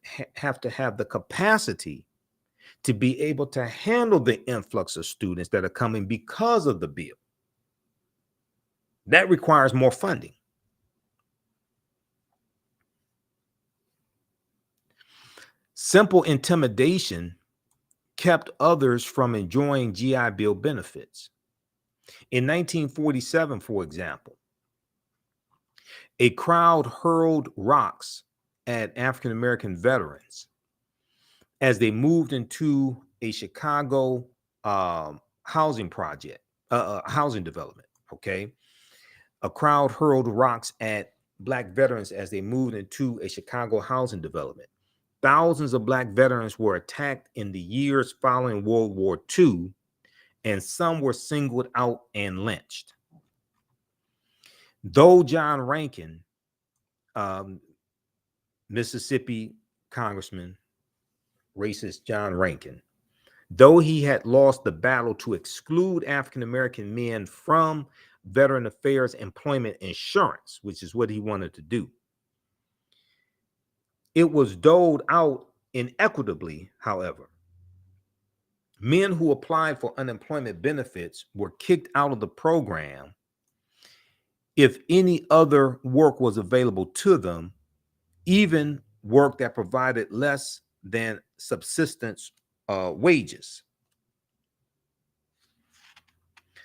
A: have the capacity to be able to handle the influx of students that are coming because of the bill. That requires more funding. Simple intimidation kept others from enjoying GI Bill benefits. In 1947, for example, a crowd hurled rocks at African American veterans as they moved into a Chicago housing development. Okay, a crowd hurled rocks at Black veterans as they moved into a Chicago housing development. Thousands of Black veterans were attacked in the years following World War II, and some were singled out and lynched. Though John Rankin, Mississippi Congressman, racist John Rankin, though he had lost the battle to exclude African American men from Veteran Affairs Employment Insurance, which is what he wanted to do, it was doled out inequitably, however. Men who applied for unemployment benefits were kicked out of the program if any other work was available to them, even work that provided less than subsistence wages.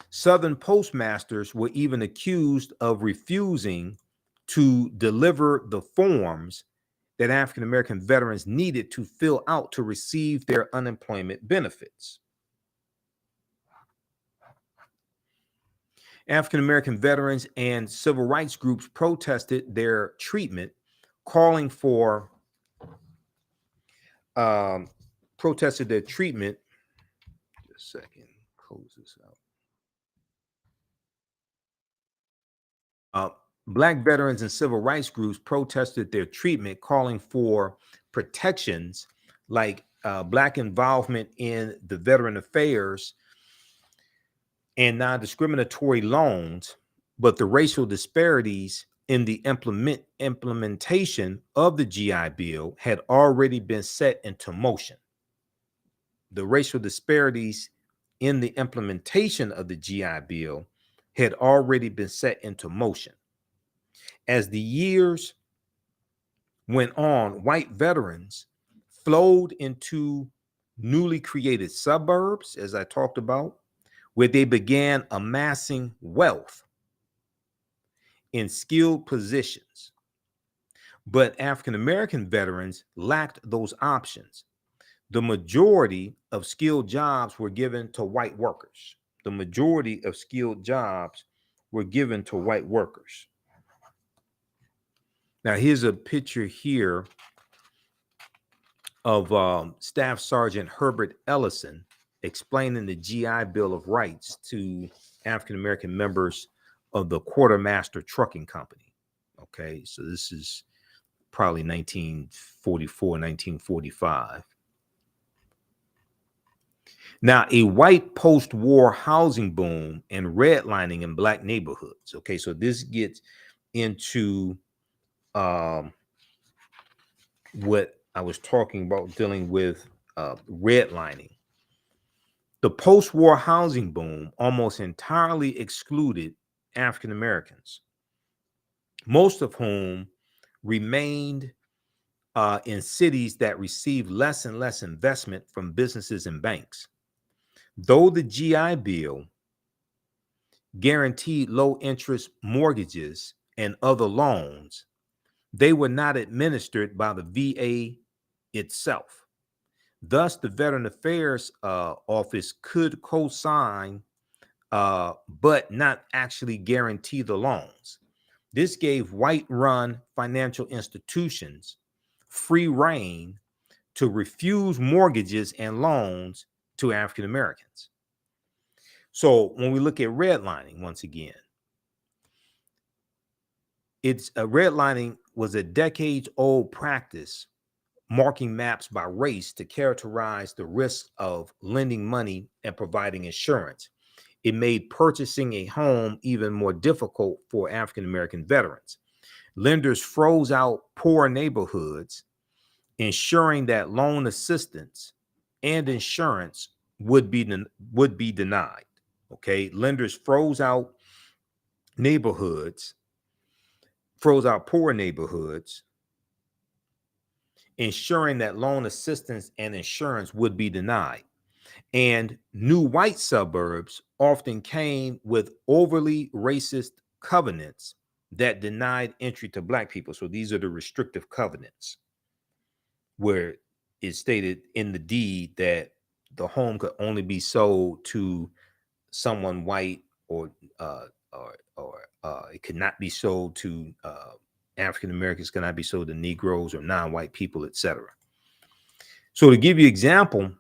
A: Southern postmasters were even accused of refusing to deliver the forms that African American veterans needed to fill out to receive their unemployment benefits. African American veterans and civil rights groups protested their treatment, calling for Just a second, close this out. Black veterans and civil rights groups protested their treatment, calling for protections like Black involvement in the veteran affairs and non-discriminatory loans, but the racial disparities in the implementation of the GI Bill had already been set into motion. The racial disparities in the implementation of the GI Bill had already been set into motion. As the years went on, white veterans flowed into newly created suburbs, as I talked about, where they began amassing wealth in skilled positions. But African American veterans lacked those options. The majority of skilled jobs were given to white workers. The majority of skilled jobs were given to white workers. Now, here's a picture here of Staff Sergeant Herbert Ellison explaining the GI Bill of Rights to African American members of the Quartermaster Trucking Company. Okay, so this is probably 1944, 1945. Now, a white post-war housing boom and redlining in black neighborhoods. Okay, so this gets into what I was talking about dealing with redlining. The post-war housing boom almost entirely excluded African Americans, most of whom remained in cities that received less and less investment from businesses and banks. Though the GI Bill guaranteed low interest mortgages and other loans, they were not administered by the VA itself. Thus, the Veteran Affairs Office could co-sign, but not actually guarantee the loans. This gave white-run financial institutions free rein to refuse mortgages and loans to African Americans. So when we look at redlining, once again, redlining was a decades-old practice marking maps by race to characterize the risks of lending money and providing insurance. It made purchasing a home even more difficult for African American veterans. Lenders froze out poor neighborhoods, ensuring that loan assistance and insurance would be denied. Okay, lenders froze out poor neighborhoods, ensuring that loan assistance and insurance would be denied. And new white suburbs often came with overly racist covenants that denied entry to black people. So these are the restrictive covenants, where it's stated in the deed that the home could only be sold to someone white, or it could not be sold to African Americans, cannot be sold to Negroes or non-white people, etc. So to give you an example,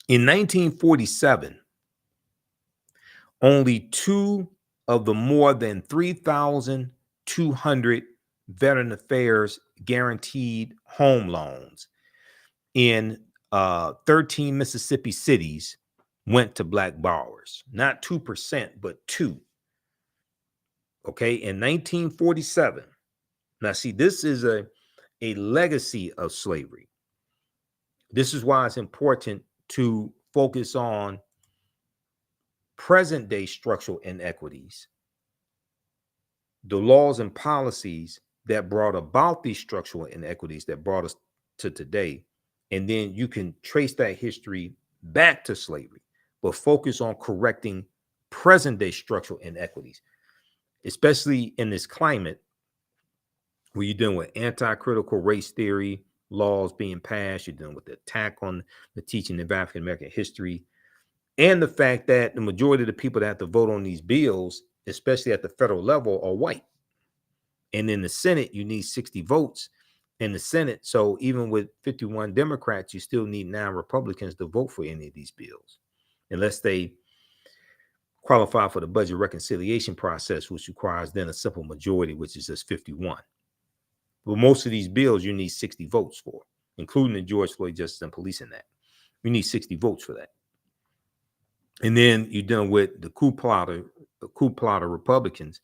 A: in 1947, only 2 of the more than 3,200 Veteran Affairs guaranteed home loans in 13 Mississippi cities went to black borrowers. Not 2%, but 2. Okay, in 1947. Now, see, this is a legacy of slavery. This is why it's important to focus on present day structural inequities, the laws and policies that brought about these structural inequities that brought us to today. And then you can trace that history back to slavery, but focus on correcting present day structural inequities, especially in this climate where you're dealing with anti-critical race theory laws being passed, you're dealing with the attack on the teaching of African American history, and the fact that the majority of the people that have to vote on these bills, especially at the federal level, are white. And in the Senate, you need 60 votes in the Senate. So even with 51 Democrats, you still need 9 Republicans to vote for any of these bills, unless they qualify for the budget reconciliation process, which requires then a simple majority, which is just 51. But most of these bills, you need 60 votes for, including the George Floyd Justice and Policing Act. You need 60 votes for that. And then you're dealing with the coup plotter Republicans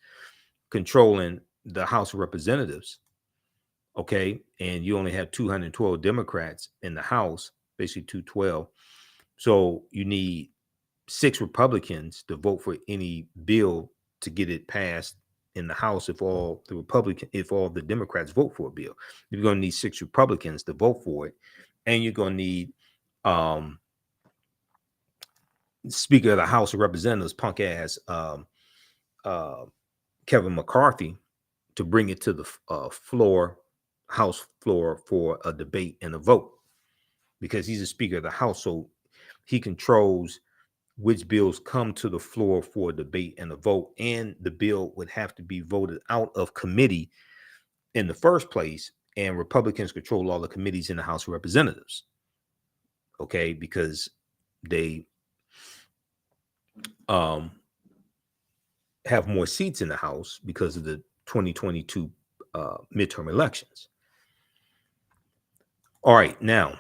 A: controlling the House of Representatives. Okay, and you only have 212 Democrats in the House, basically 212. So you need 6 Republicans to vote for any bill to get it passed in the House. If all the Democrats vote for a bill, you're going to need 6 Republicans to vote for it, and you're going to need Speaker of the House of Representatives, punk ass Kevin McCarthy, to bring it to the House floor for a debate and a vote, because he's a Speaker of the House, so he controls which bills come to the floor for a debate and a vote, and the bill would have to be voted out of committee in the first place, and Republicans control all the committees in the House of Representatives. Okay, because they have more seats in the House because of the 2022 midterm elections. All right, now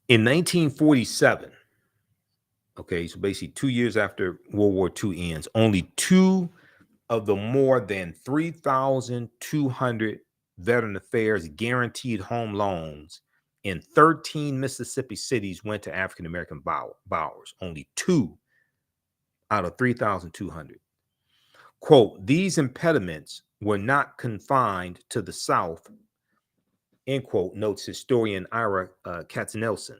A: In 1947, okay, so basically 2 years after World War II ends, only two of the more than 3,200 Veteran Affairs guaranteed home loans in 13 Mississippi cities went to African American borrowers. Only two out of 3,200. Quote, these impediments were not confined to the South, end quote, notes historian Ira Katznelson.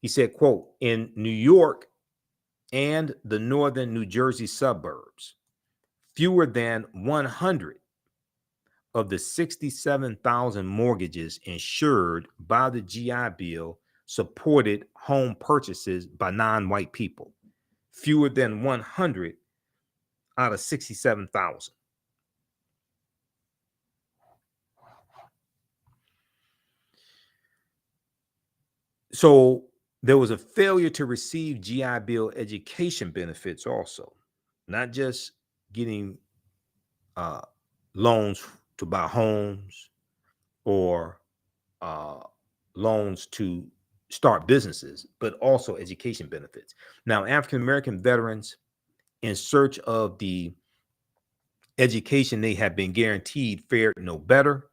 A: He said, quote, in New York and the northern New Jersey suburbs, fewer than 100 of the 67,000 mortgages insured by the GI Bill supported home purchases by non-white people. Fewer than 100 out of 67,000. So there was a failure to receive GI Bill education benefits also, not just getting loans to buy homes or loans to start businesses, but also education benefits. Now, African American veterans, in search of the education they have been guaranteed, fared no better.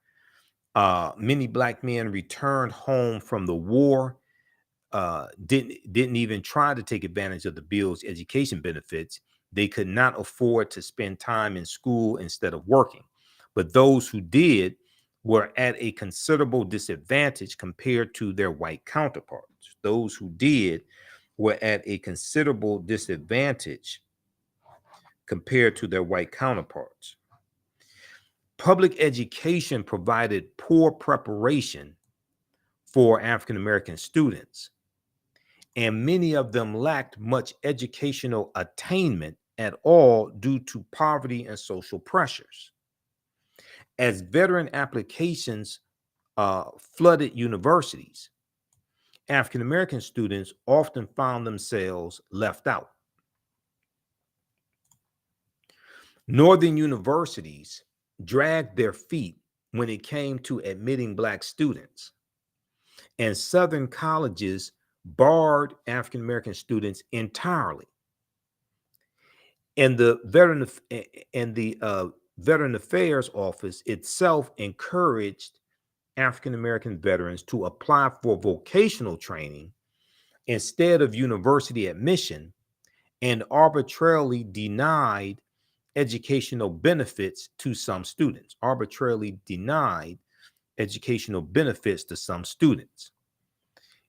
A: Many Black men returned home from the war, didn't even try to take advantage of the bill's education benefits. They could not afford to spend time in school instead of working. But those who did were at a considerable disadvantage compared to their white counterparts. Those who did were at a considerable disadvantage compared to their white counterparts. Public education provided poor preparation for African American students, and many of them lacked much educational attainment at all due to poverty and social pressures. As veteran applications flooded universities, African American students often found themselves left out. Northern universities dragged their feet when it came to admitting Black students, and Southern colleges barred African American students entirely. And the Veteran Affairs Office itself encouraged African American veterans to apply for vocational training instead of university admission, and arbitrarily denied educational benefits to some students. Arbitrarily denied educational benefits to some students.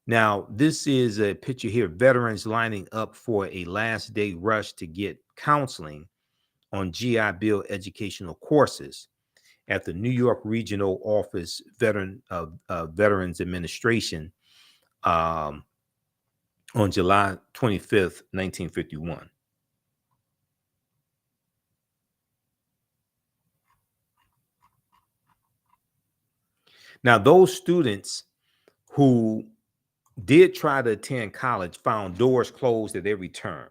A: Now, this is a picture here of veterans lining up for a last day rush to get counseling on GI Bill educational courses at the New York Regional Office Veterans Administration on July 25th, 1951. Now, those students who did try to attend college found doors closed at every turn.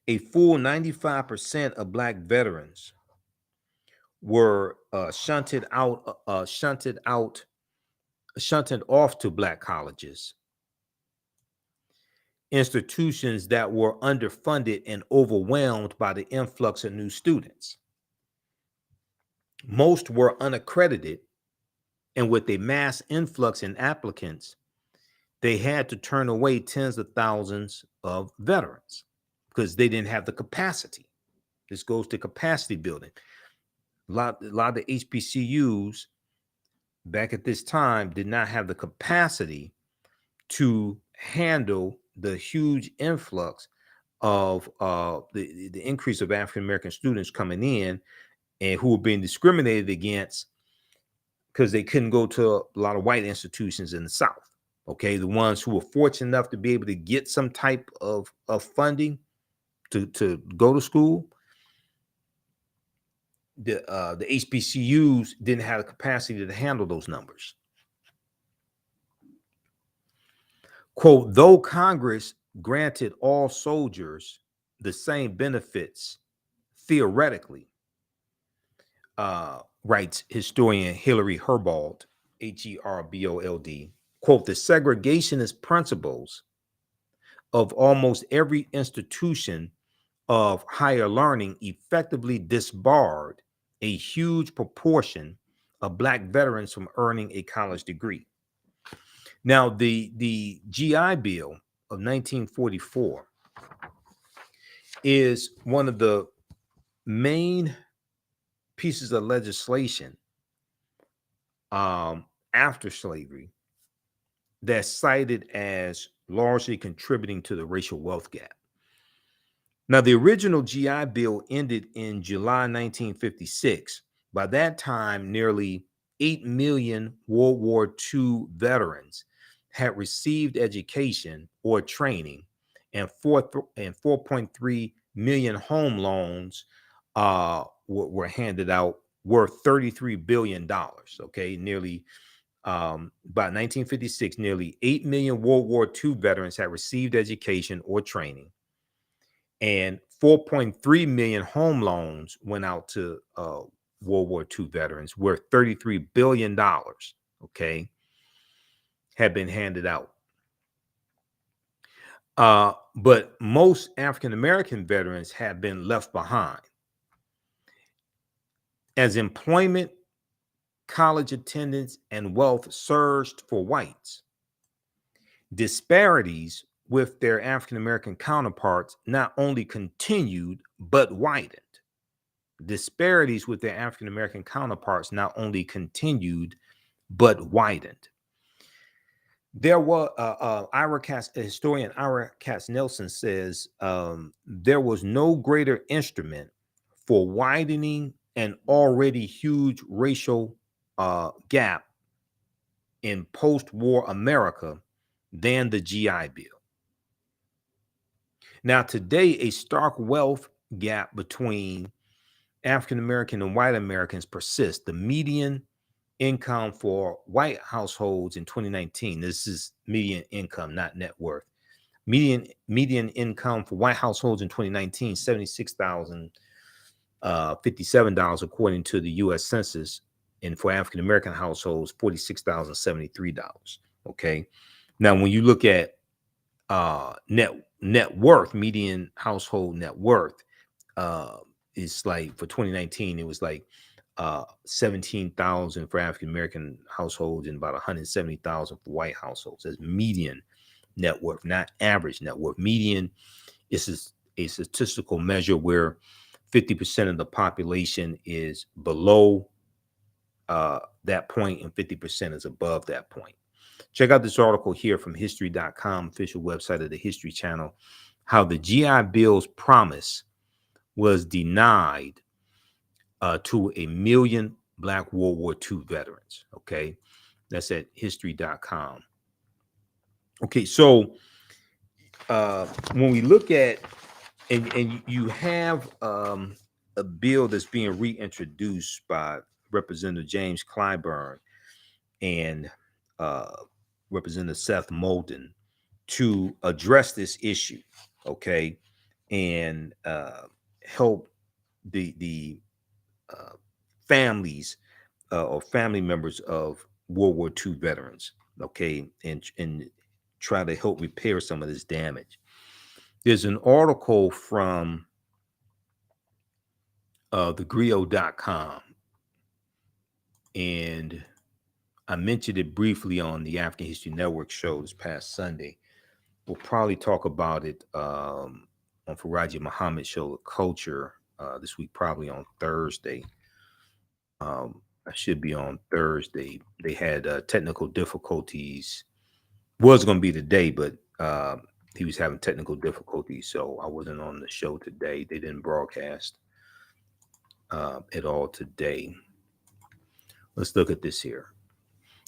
A: A full 95% of Black veterans were shunted off to Black colleges, institutions that were underfunded and overwhelmed by the influx of new students. Most were unaccredited, and with a mass influx in applicants, they had to turn away tens of thousands of veterans because they didn't have the capacity. This goes to capacity building. A lot of the HBCUs back at this time did not have the capacity to handle the huge influx of the increase of African American students coming in and who were being discriminated against because they couldn't go to a lot of white institutions in the South. Okay, the ones who were fortunate enough to be able to get some type of funding to go to school, the HBCUs didn't have the capacity to handle those numbers. Quote, though Congress granted all soldiers the same benefits theoretically, writes historian Hillary Herbold, Herbold, quote, the segregationist principles of almost every institution of higher learning effectively disbarred a huge proportion of Black veterans from earning a college degree. Now, the GI Bill of 1944 is one of the main pieces of legislation after slavery that's cited as largely contributing to the racial wealth gap. Now, the original GI Bill ended in July 1956. By that time, nearly 8 million World War II veterans had received education or training, and 4.3 million home loans were handed out worth $33 billion. Okay, by 1956, nearly 8 million World War II veterans had received education or training, and 4.3 million home loans went out to World War II veterans worth $33 billion, okay, had been handed out. But most African-American veterans have been left behind. As employment, college attendance, and wealth surged for whites, disparities with their African-American counterparts not only continued, but widened. Disparities with their African-American counterparts not only continued, but widened. There was historian Ira Katz-Nelson says there was no greater instrument for widening an already huge racial gap in post-war America than the GI Bill. Now, today, a stark wealth gap between African-American and white Americans persists. The median income for white households in 2019, this is median income, not net worth. Median income for white households in 2019, $76,057, according to the U.S. Census, and for African-American households, $46,073. Okay. Now, when you look at net worth, median household net worth, is like for 2019, it was like 17,000 for African-American households and about 170,000 for white households. That's median net worth, not average net worth. Median is a statistical measure where 50% of the population is below that point and 50% is above that point. Check out this article here from history.com, official website of the History Channel, how the GI Bill's promise was denied to 1 million Black World War II veterans. Okay, that's at history.com. Okay, so when we look at, and you have a bill that's being reintroduced by Representative James Clyburn and Representative Seth Moulton to address this issue, okay, and help the families or family members of World War II veterans, okay, and try to help repair some of this damage. There's an article from thegrio.com, and I mentioned it briefly on the African History Network show this past Sunday. We'll probably talk about it on Faraji Muhammad's show, The Culture, this week, probably on Thursday. I should be on Thursday. They had technical difficulties. Was going to be today, but he was having technical difficulties, so I wasn't on the show today. They didn't broadcast at all today. Let's look at this here.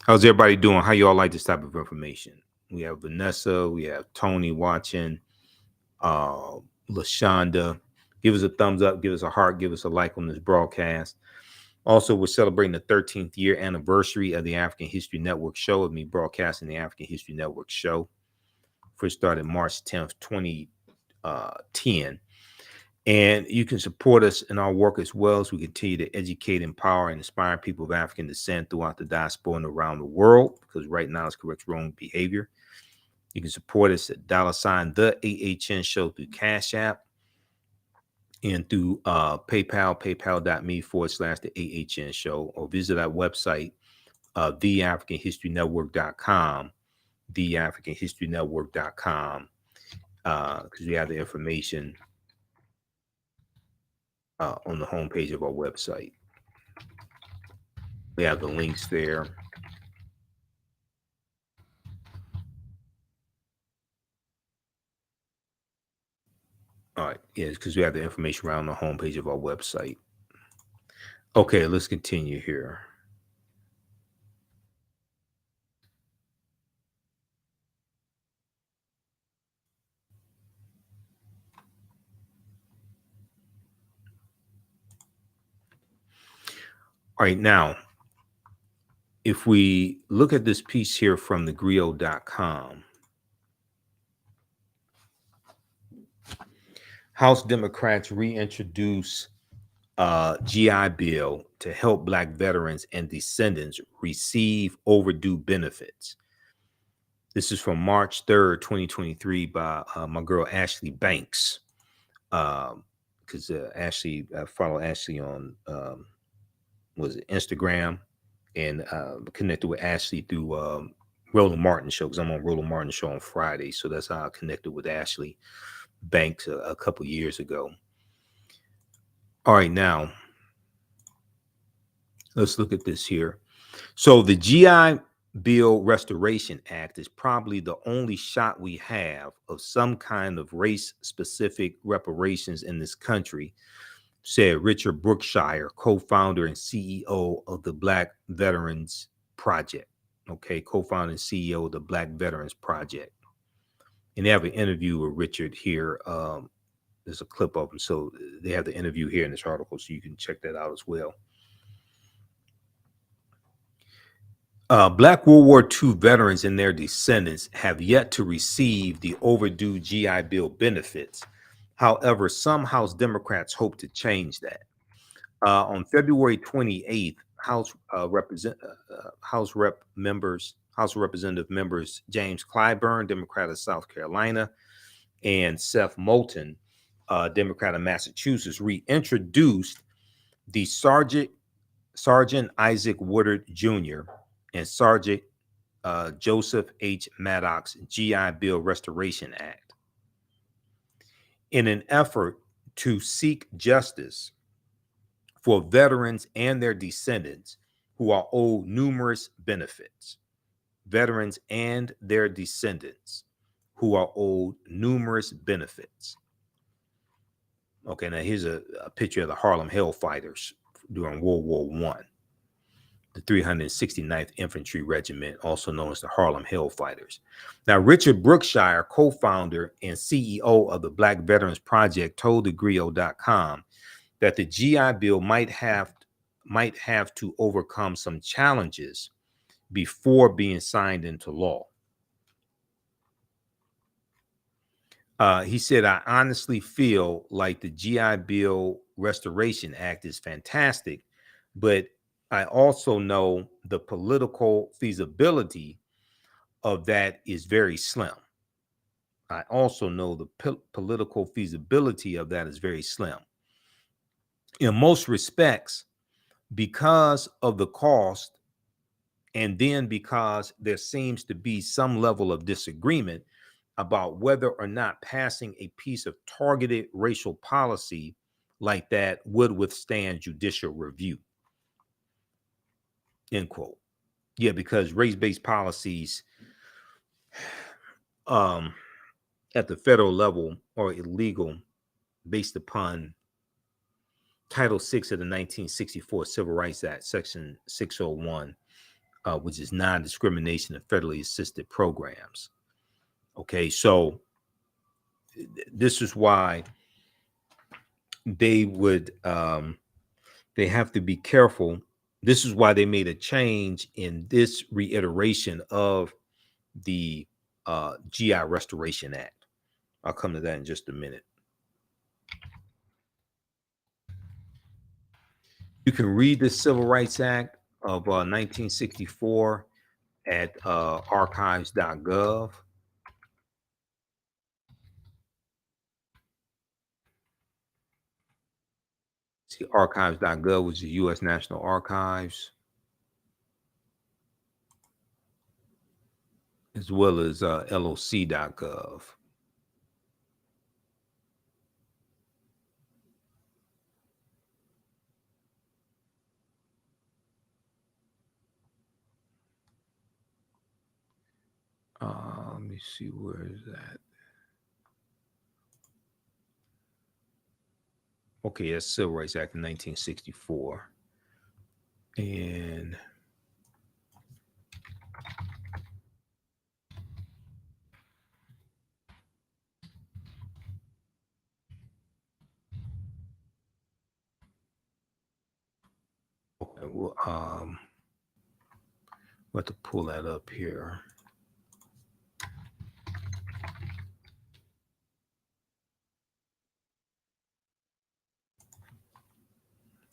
A: How's everybody doing? How you all like this type of information? We have Vanessa, we have Tony watching, LaShonda. Give us a thumbs up, give us a heart, give us a like on this broadcast. Also, we're celebrating the 13th year anniversary of the African History Network show, of me broadcasting the African History Network show. First started March 10th, 2010. And you can support us in our work as well as we continue to educate, empower, and inspire people of African descent throughout the diaspora and around the world, because right now it's correct wrong behavior. You can support us at $ TheAHNShow through Cash App and through PayPal, paypal.me/TheAHNShow, or visit our website, TheAfricanHistoryNetwork.com, TheAfricanHistoryNetwork.com, because we have the information on the homepage of our website. We have the links there. All right, yes, because we have the information around the homepage of our website. Okay, let's continue here. All right, now, if we look at this piece here from thegrio.com, House Democrats reintroduce GI Bill to help Black veterans and descendants receive overdue benefits. This is from March 3rd, 2023 by my girl Ashley Banks. Because Ashley, I follow Ashley on was it Instagram, and connected with Ashley through Roland Martin show, because I'm on Roland Martin show on Friday. So that's how I connected with Ashley Banks a couple years ago. All right, now let's look at this here. So the GI Bill Restoration Act is probably the only shot we have of some kind of race-specific reparations in this country, said Richard Brookshire, co-founder and CEO of the Black Veterans Project. Okay, co-founder and CEO of the Black Veterans Project. And they have an interview with Richard here. There's a clip of him. So they have the interview here in this article, so you can check that out as well. Black World War II veterans and their descendants have yet to receive the overdue GI Bill benefits. However, some House Democrats hope to change that. On February 28th, House Representative members James Clyburn, Democrat of South Carolina, and Seth Moulton, Democrat of Massachusetts, reintroduced the Sergeant Isaac Woodard Jr. and Sergeant Joseph H. Maddox GI Bill Restoration Act in an effort to seek justice for veterans and their descendants who are owed numerous benefits. Veterans and their descendants who are owed numerous benefits. Okay, now here's a picture of the Harlem Hellfighters during World War I. The 369th Infantry Regiment, also known as the Harlem Hellfighters. Now, Richard Brookshire, co-founder and CEO of the Black Veterans Project, told thegrio.com that the GI Bill might have to overcome some challenges before being signed into law. He said, I honestly feel like the GI Bill Restoration Act is fantastic, but I also know the political feasibility of that is very slim. I also know the political feasibility of that is very slim. In most respects, because of the cost, and then because there seems to be some level of disagreement about whether or not passing a piece of targeted racial policy like that would withstand judicial review. End quote. Yeah, because race-based policies at the federal level are illegal based upon Title VI of the 1964 Civil Rights Act, Section 601, which is non-discrimination of federally assisted programs. Okay, so this is why they would they have to be careful. This is why they made a change in this reiteration of the GI Restoration Act. I'll come to that in just a minute. You can read the Civil Rights Act of 1964 at archives.gov. See, archives.gov was the U.S. National Archives, as well as loc.gov. Let me see, where is that? Okay, that's Civil Rights Act of 1964. And okay, well, we'll have to pull that up here.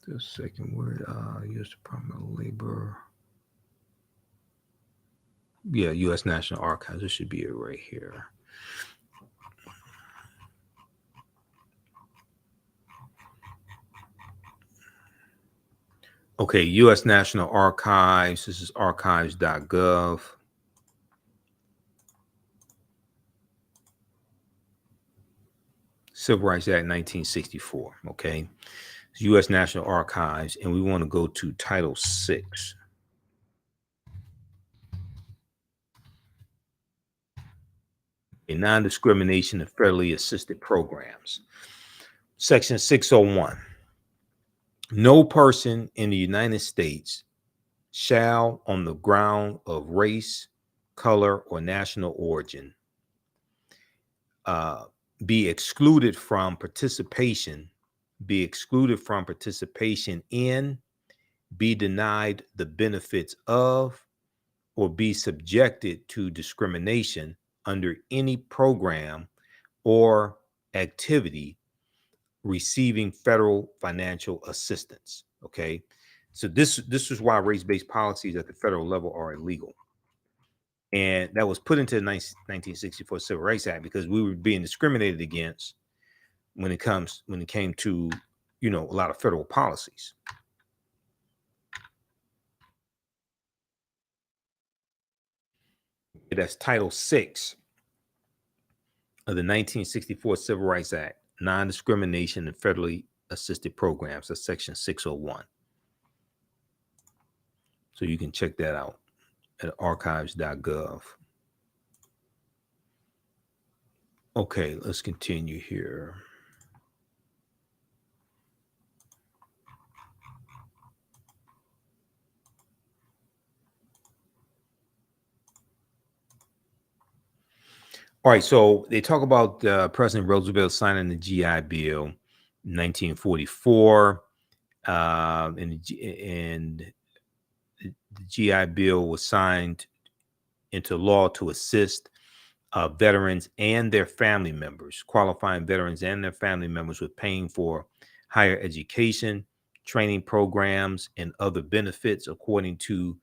A: The second word, U.S. Department of Labor. Yeah, U.S. National Archives. This should be it right here. Okay, U.S. National Archives. This is archives.gov. Civil Rights Act 1964. Okay, it's U.S. National Archives, and we want to go to Title VI. Non-discrimination in federally assisted programs. Section 601. No person in the United States shall, on the ground of race, color, or national origin, be excluded from participation in, be denied the benefits of, or be subjected to discrimination under any program or activity receiving federal financial assistance. Okay, so this is why race-based policies at the federal level are illegal, and that was put into the 1964 Civil Rights Act because we were being discriminated against when it came to, a lot of federal policies. That's Title VI of the 1964 Civil Rights Act, non-discrimination in federally assisted programs. That's Section 601. So you can check that out at archives.gov. Okay, let's continue here. All right, so they talk about President Roosevelt signing the GI Bill in 1944, and the GI Bill was signed into law to assist veterans and their family members, qualifying veterans and their family members with paying for higher education, training programs, and other benefits, according to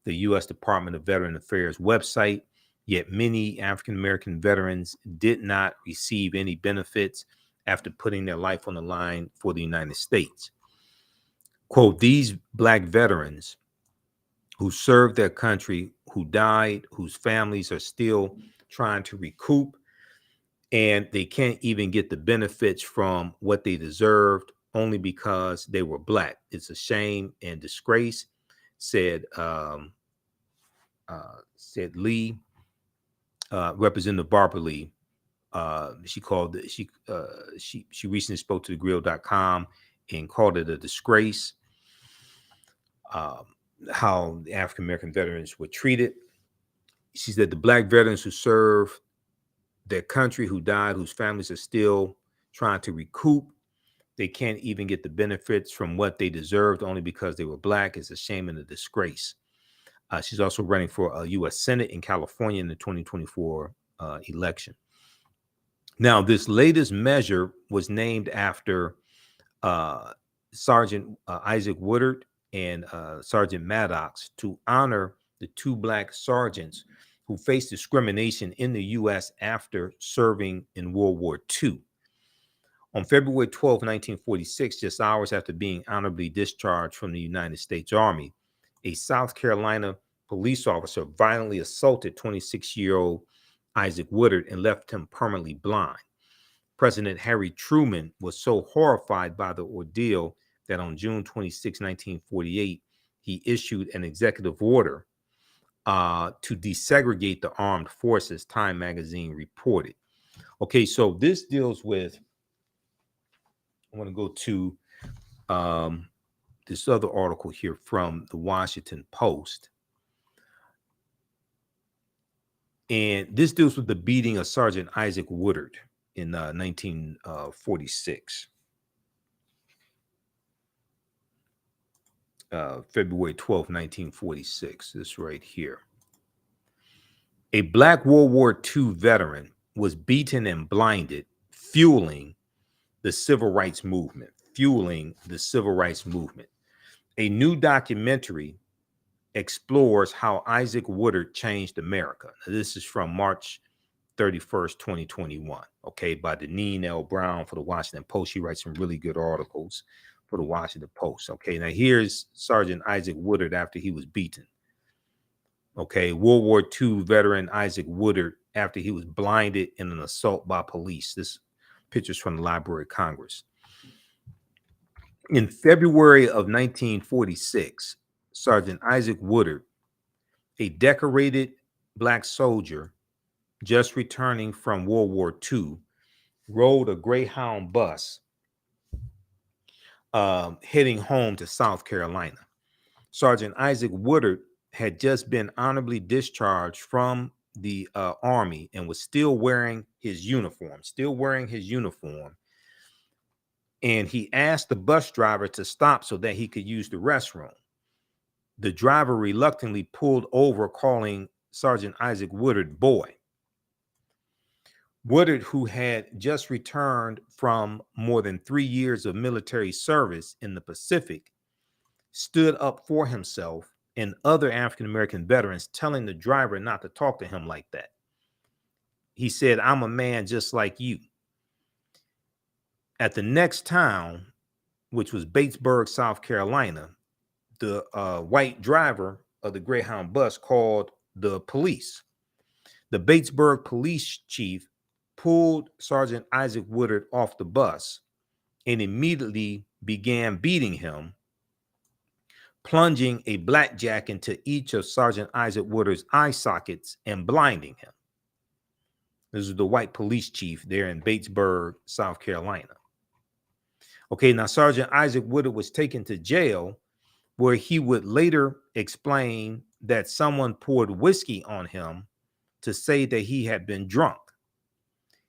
A: the U.S. Department of Veteran Affairs website. Yet many African-American veterans did not receive any benefits after putting their life on the line for the United States. Quote, these Black veterans who served their country, who died, whose families are still trying to recoup, and they can't even get the benefits from what they deserved only because they were Black. It's a shame and disgrace, said Lee. Representative Barbara Lee. She recently spoke to thegrill.com and called it a disgrace, how the African American veterans were treated. She said the Black veterans who served their country, who died, whose families are still trying to recoup, they can't even get the benefits from what they deserved only because they were Black. It's a shame and a disgrace. She's also running for a U.S. Senate in California in the 2024 election. Now, this latest measure was named after Sergeant Isaac Woodard and Sergeant Maddox to honor the two black sergeants who faced discrimination in the U.S. after serving in World War II. On February 12, 1946, just hours after being honorably discharged from the United States Army, a South Carolina police officer violently assaulted 26-year-old Isaac Woodard and left him permanently blind. President Harry Truman was so horrified by the ordeal that on June 26, 1948, he issued an executive order to desegregate the armed forces, Time magazine reported. Okay, so this deals with, I want to go to this other article here from the Washington Post. And this deals with the beating of Sergeant Isaac Woodard in 1946. February 12, 1946, this right here. A black World War II veteran was beaten and blinded, fueling the civil rights movement. A new documentary explores how Isaac Woodard changed America. Now, this is from March 31st, 2021, okay, by Deneen L. Brown for the Washington Post. She writes some really good articles for the Washington Post. Okay, now here's Sergeant Isaac Woodard after he was beaten. Okay, World War II veteran Isaac Woodard after he was blinded in an assault by police. This picture's from the Library of Congress. In February of 1946, Sergeant Isaac Woodard, a decorated black soldier just returning from World War II, rode a Greyhound bus heading home to South Carolina. Sergeant Isaac Woodard had just been honorably discharged from the Army and was still wearing his uniform. And he asked the bus driver to stop so that he could use the restroom. The driver reluctantly pulled over, calling Sergeant Isaac Woodard boy. Woodard, who had just returned from more than 3 years of military service in the Pacific, stood up for himself and other African-American veterans, telling the driver not to talk to him like that. He said, "I'm a man just like you." At the next town, which was Batesburg, South Carolina, the white driver of the Greyhound bus called the police. The Batesburg police chief pulled Sergeant Isaac Woodard off the bus and immediately began beating him, plunging a blackjack into each of Sergeant Isaac Woodard's eye sockets and blinding him. This is the white police chief there in Batesburg, South Carolina. Okay, now Sergeant Isaac Woodard was taken to jail, where he would later explain that someone poured whiskey on him to say that he had been drunk.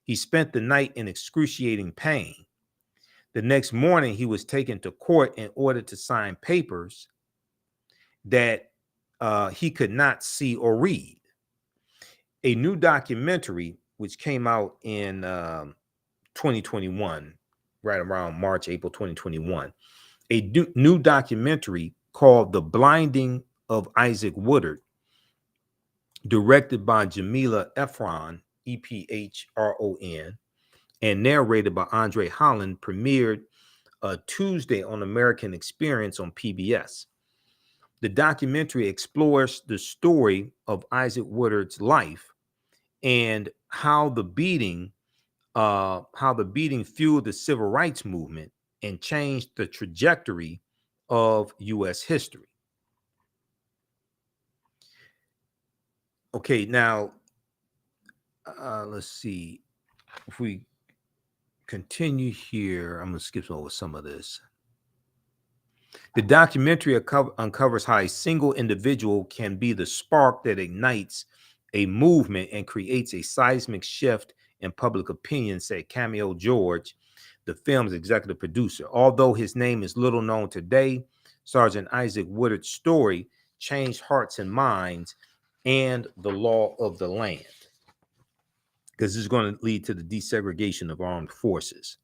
A: He spent the night in excruciating pain. The next morning, he was taken to court and ordered to sign papers that he could not see or read. A new documentary, which came out in 2021, right around March, April 2021, a new documentary called The Blinding of Isaac Woodard, directed by Jamila Ephron, Ephron, and narrated by Andre Holland, premiered Tuesday on American Experience on PBS. The documentary explores the story of Isaac Woodard's life and how the beating fueled the civil rights movement and changed the trajectory of U.S. history. Okay, now let's see. If we continue here, I'm going to skip over some of this. The documentary uncovers how a single individual can be the spark that ignites a movement and creates a seismic shift in public opinion, said Camille George, the film's executive producer. Although his name is little known today, Sergeant Isaac Woodard's story changed hearts and minds and the law of the land, because this is going to lead to the desegregation of armed forces.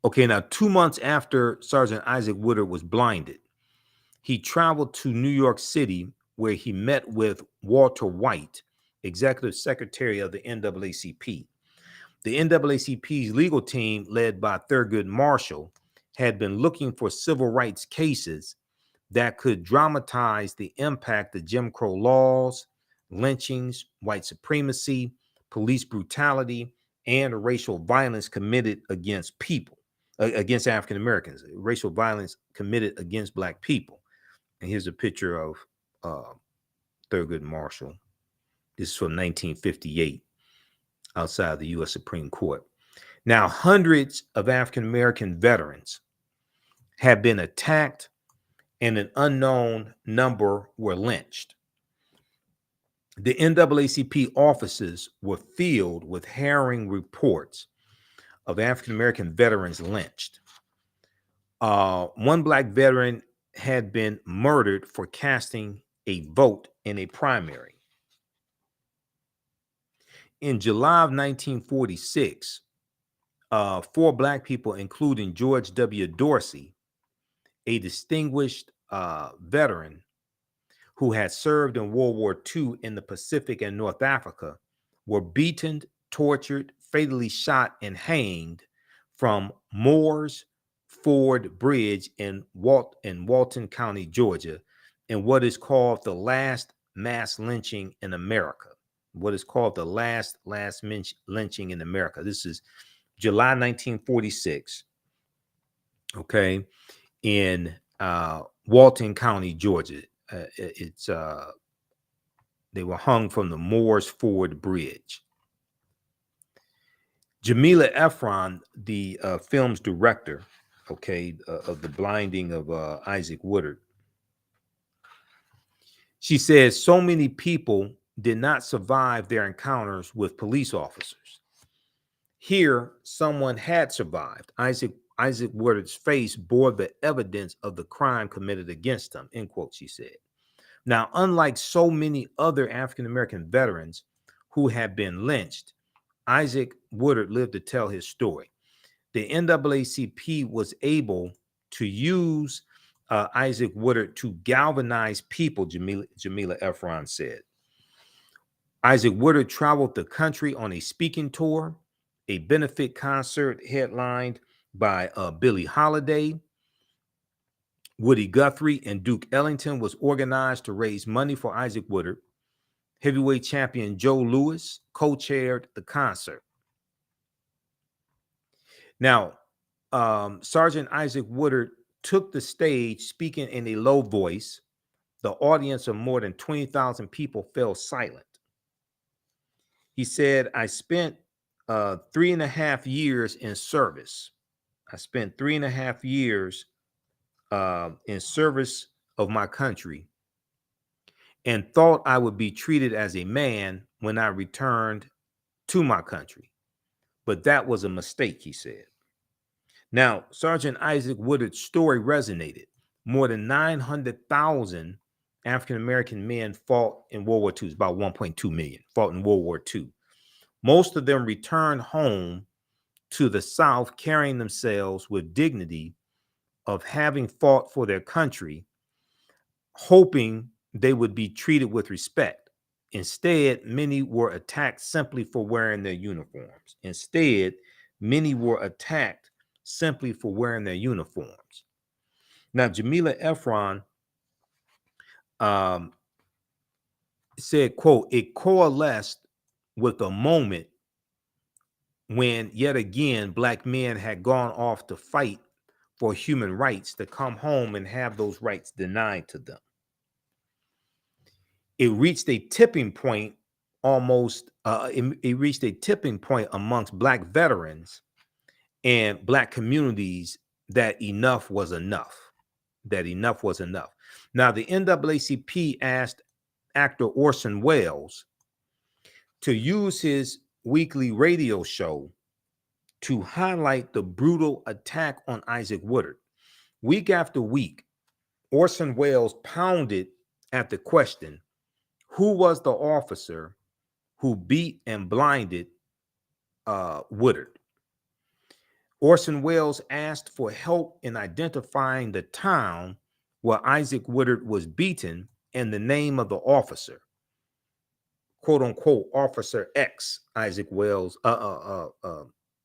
A: Okay, now 2 months after Sergeant Isaac Woodard was blinded, he traveled to New York City where he met with Walter White, executive secretary of the NAACP. The NAACP's legal team, led by Thurgood Marshall, had been looking for civil rights cases that could dramatize the impact of Jim Crow laws, lynchings, white supremacy, police brutality, and racial violence committed against people, against African Americans, racial violence committed against Black people. And here's a picture of Thurgood Marshall. This is from 1958 outside the U.S. Supreme Court. Now, hundreds of African American veterans have been attacked and an unknown number were lynched. The NAACP offices were filled with harrowing reports of African American veterans lynched. One Black veteran had been murdered for casting a vote in a primary. In July of 1946, 4 Black people, including George W. Dorsey, a distinguished veteran who had served in World War II in the Pacific and North Africa, were beaten, tortured, fatally shot, and hanged from Moore's Ford Bridge in Walton County, Georgia, in what is called the last mass lynching in America. What is called the last lynching in America. This is July 1946, okay, in Walton County, Georgia. They were hung from the Moore's Ford Bridge. Jamila Efron, the film's director, okay, of the blinding of Isaac Woodard, she says so many people did not survive their encounters with police officers. Here, someone had survived. Isaac Woodard's face bore the evidence of the crime committed against him, end quote, she said. Now, unlike so many other African-American veterans who had been lynched, Isaac Woodard lived to tell his story. The NAACP was able to use Isaac Woodard to galvanize people, Jamila Efron said. Isaac Woodard traveled the country on a speaking tour. A benefit concert headlined by Billie Holiday, Woody Guthrie, and Duke Ellington was organized to raise money for Isaac Woodard. Heavyweight champion Joe Louis co-chaired the concert. Now, Sergeant Isaac Woodard took the stage speaking in a low voice. The audience of more than 20,000 people fell silent. He said, I spent 3.5 years in service. I spent 3.5 years in service of my country and thought I would be treated as a man when I returned to my country. But that was a mistake, he said. Now, Sergeant Isaac Woodard's story resonated. More than 900,000 African-American men fought in World War II. It's about 1.2 million fought in World War II. Most of them returned home to the South carrying themselves with dignity of having fought for their country, hoping they would be treated with respect. Instead, many were attacked simply for wearing their uniforms. Now, Jamila Efron said, quote, it coalesced with a moment when yet again Black men had gone off to fight for human rights to come home and have those rights denied to them. It reached a tipping point amongst Black veterans and Black communities that enough was enough. Now, the NAACP asked actor Orson Welles to use his weekly radio show to highlight the brutal attack on Isaac Woodard. Week after week, Orson Welles pounded at the question, who was the officer who beat and blinded Woodard? Orson Welles asked for help in identifying the town where Isaac Woodard was beaten and the name of the officer. "Quote unquote, Officer X,"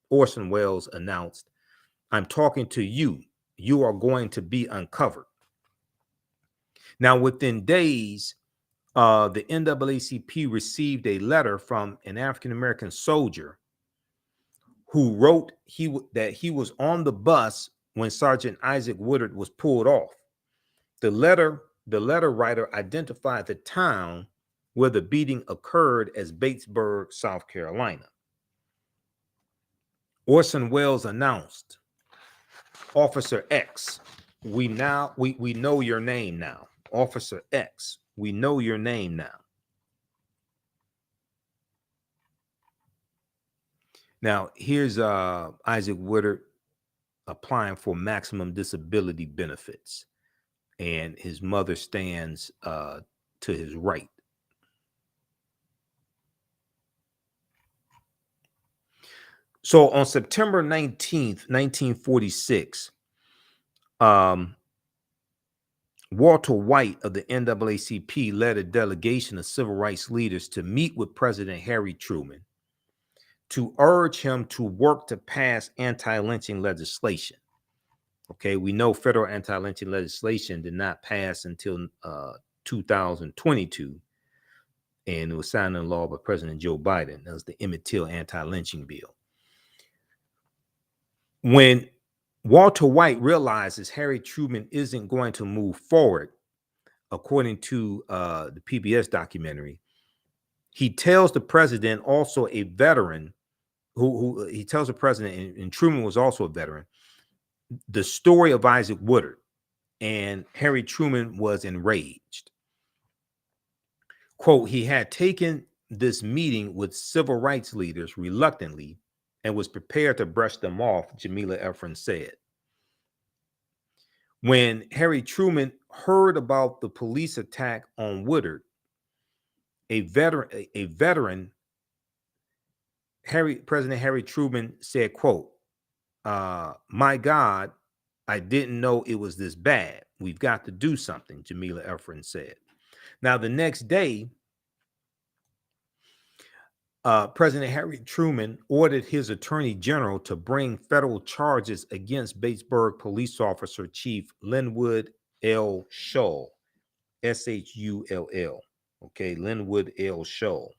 A: Orson Welles announced. "I'm talking to you. You are going to be uncovered." Now, within days, the NAACP received a letter from an African-American soldier who wrote that he was on the bus when Sergeant Isaac Woodard was pulled off. The letter writer identified the town where the beating occurred as Batesburg, South Carolina. Orson Welles announced, "Officer X, we know your name now. Officer X, we know your name now." Now, here's Isaac Woodard applying for maximum disability benefits, and his mother stands to his right. So on September 19th, 1946, Walter White of the NAACP led a delegation of civil rights leaders to meet with President Harry Truman to urge him to work to pass anti-lynching legislation. Okay, we know federal anti-lynching legislation did not pass until 2022, and it was signed into law by President Joe Biden. That was the Emmett Till anti-lynching bill. When Walter White realizes Harry Truman isn't going to move forward, according to the PBS documentary, he tells the president, also a veteran, who he tells the president, and Truman was also a veteran, the story of Isaac Woodard, and Harry Truman was enraged. Quote, "He had taken this meeting with civil rights leaders reluctantly and was prepared to brush them off," Jamila Efron said. When Harry Truman heard about the police attack on Woodard, President Harry Truman said, quote, "My God, I didn't know it was this bad. We've got to do something," Jamila Efron said. Now, the next day, President Harry Truman ordered his attorney general to bring federal charges against Batesburg police officer Chief Linwood L. Shull, Shull. Okay, Linwood L. Shull,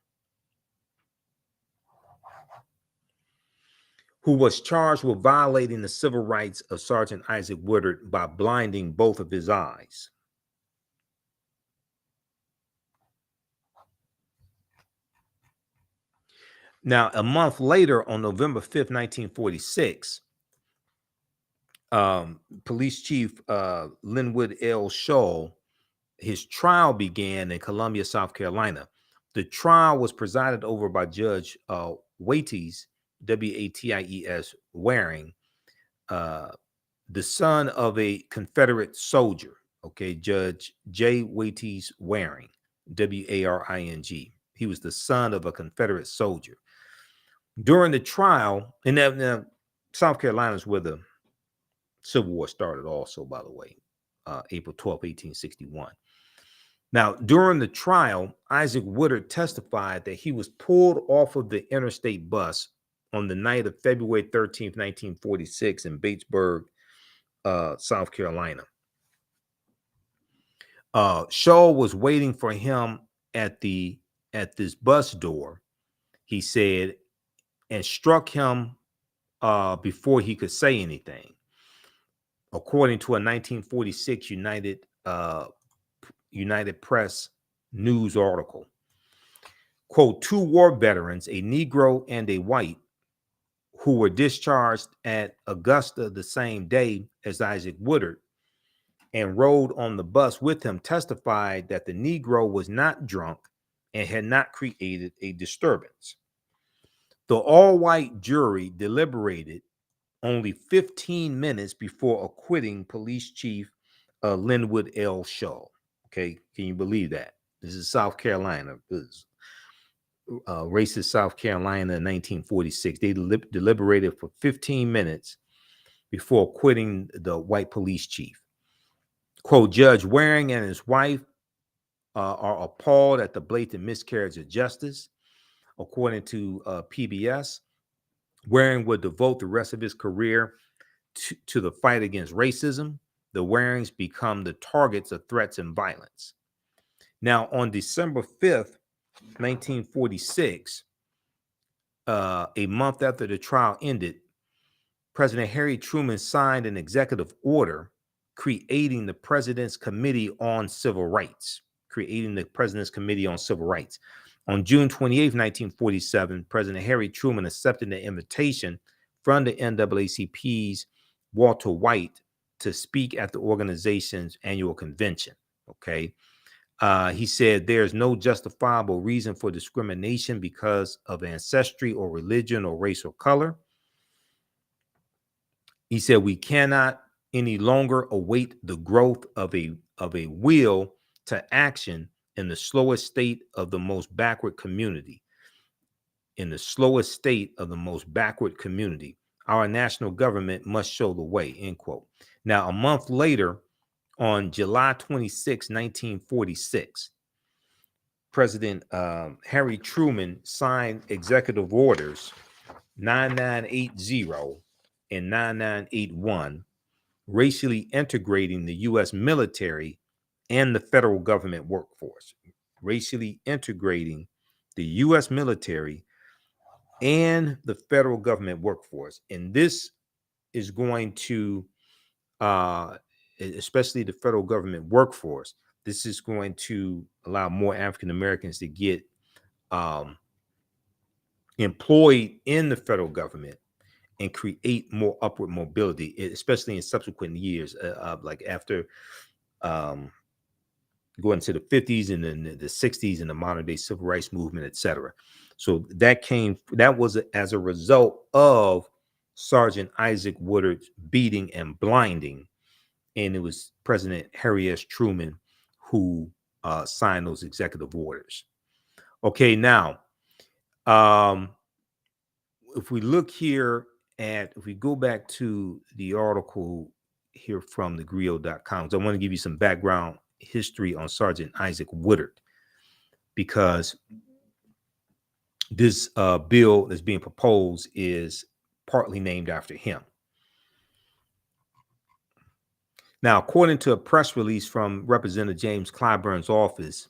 A: who was charged with violating the civil rights of Sergeant Isaac Woodard by blinding both of his eyes. Now, a month later, on November 5th, 1946, Police Chief Linwood L. Shull, his trial began in Columbia, South Carolina. The trial was presided over by Judge Waities, W-A-T-I-E-S, Waring, the son of a Confederate soldier. Okay, Judge J. Waities Waring, W-A-R-I-N-G. He was the son of a Confederate soldier. During the trial, and now South Carolina is where the Civil War started also, by the way, April 12, 1861. Now, during the trial, Isaac Woodard testified that he was pulled off of the interstate bus on the night of February 13th, 1946 in Batesburg, South Carolina. Shull was waiting for him at this bus door, he said, and struck him before he could say anything, according to a 1946 United Press news article. Quote, "Two war veterans, a Negro and a white, who were discharged at Augusta the same day as Isaac Woodard and rode on the bus with him, testified that the Negro was not drunk and had not created a disturbance. The all-white jury deliberated only 15 minutes before acquitting Police Chief Linwood L. Shull." Okay, can you believe that? This is South Carolina. This racist South Carolina in 1946. They deliberated for 15 minutes before quitting the white police chief. Quote, Judge Waring and his wife are appalled at the blatant miscarriage of justice. According to PBS, Waring would devote the rest of his career to the fight against racism. The Warings become the targets of threats and violence. Now, on December 5th, 1946, a month after the trial ended, President Harry Truman signed an executive order creating the President's Committee on Civil Rights. On June 28, 1947, President Harry Truman accepted the invitation from the NAACP's Walter White to speak at the organization's annual convention. Okay. He said there's no justifiable reason for discrimination because of ancestry or religion or race or color. He said we cannot any longer await the growth of a will to action in the slowest state of the most backward community. Our national government must show the way, end quote. Now, a month later, on July 26, 1946, President Harry Truman signed executive orders 9980 and 9981, racially integrating the U.S. military and the federal government workforce. Racially integrating the U.S. military and the federal government workforce. And this is going to, especially the federal government workforce, this is going to allow more African Americans to get employed in the federal government and create more upward mobility, especially in subsequent years, like after going to the 50s and then the 60s and the modern day civil rights movement, etc. So that was as a result of Sergeant Isaac Woodard's beating and blinding. And it was President Harry S. Truman who signed those executive orders. Okay, now, if we look here if we go back to the article here from thegrio.com, I want to give you some background history on Sergeant Isaac Woodard, because this bill that's being proposed is partly named after him. Now, according to a press release from Representative James Clyburn's office,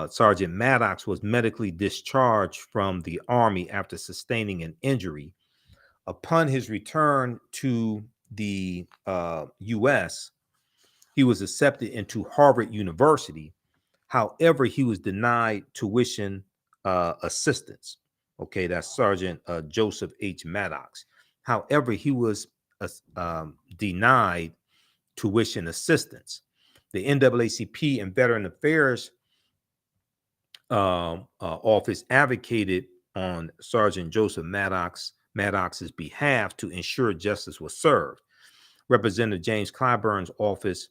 A: Sergeant Maddox was medically discharged from the Army after sustaining an injury. Upon his return to the U.S., he was accepted into Harvard University. However, he was denied tuition assistance. Okay, that's Sergeant Joseph H. Maddox. However, he was denied tuition assistance. The NAACP and Veteran Affairs office advocated on Sergeant Joseph Maddox's behalf to ensure justice was served. Representative James Clyburn's office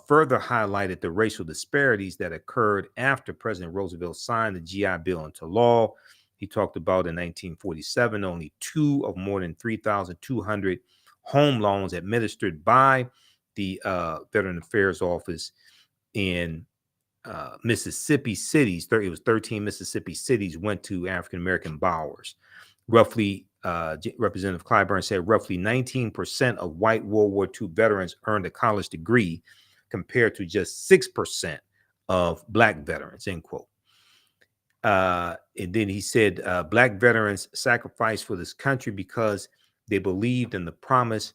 A: further highlighted the racial disparities that occurred after President Roosevelt signed the GI Bill into law. He talked about in 1947, only 2 of more than 3,200 home loans administered by the Veteran Affairs Office in Mississippi cities, it was 13 Mississippi cities, went to African-American borrowers. Roughly, Representative Clyburn said roughly 19% of white World War II veterans earned a college degree compared to just 6% of black veterans, end quote. And then he said black veterans sacrificed for this country because they believed in the promise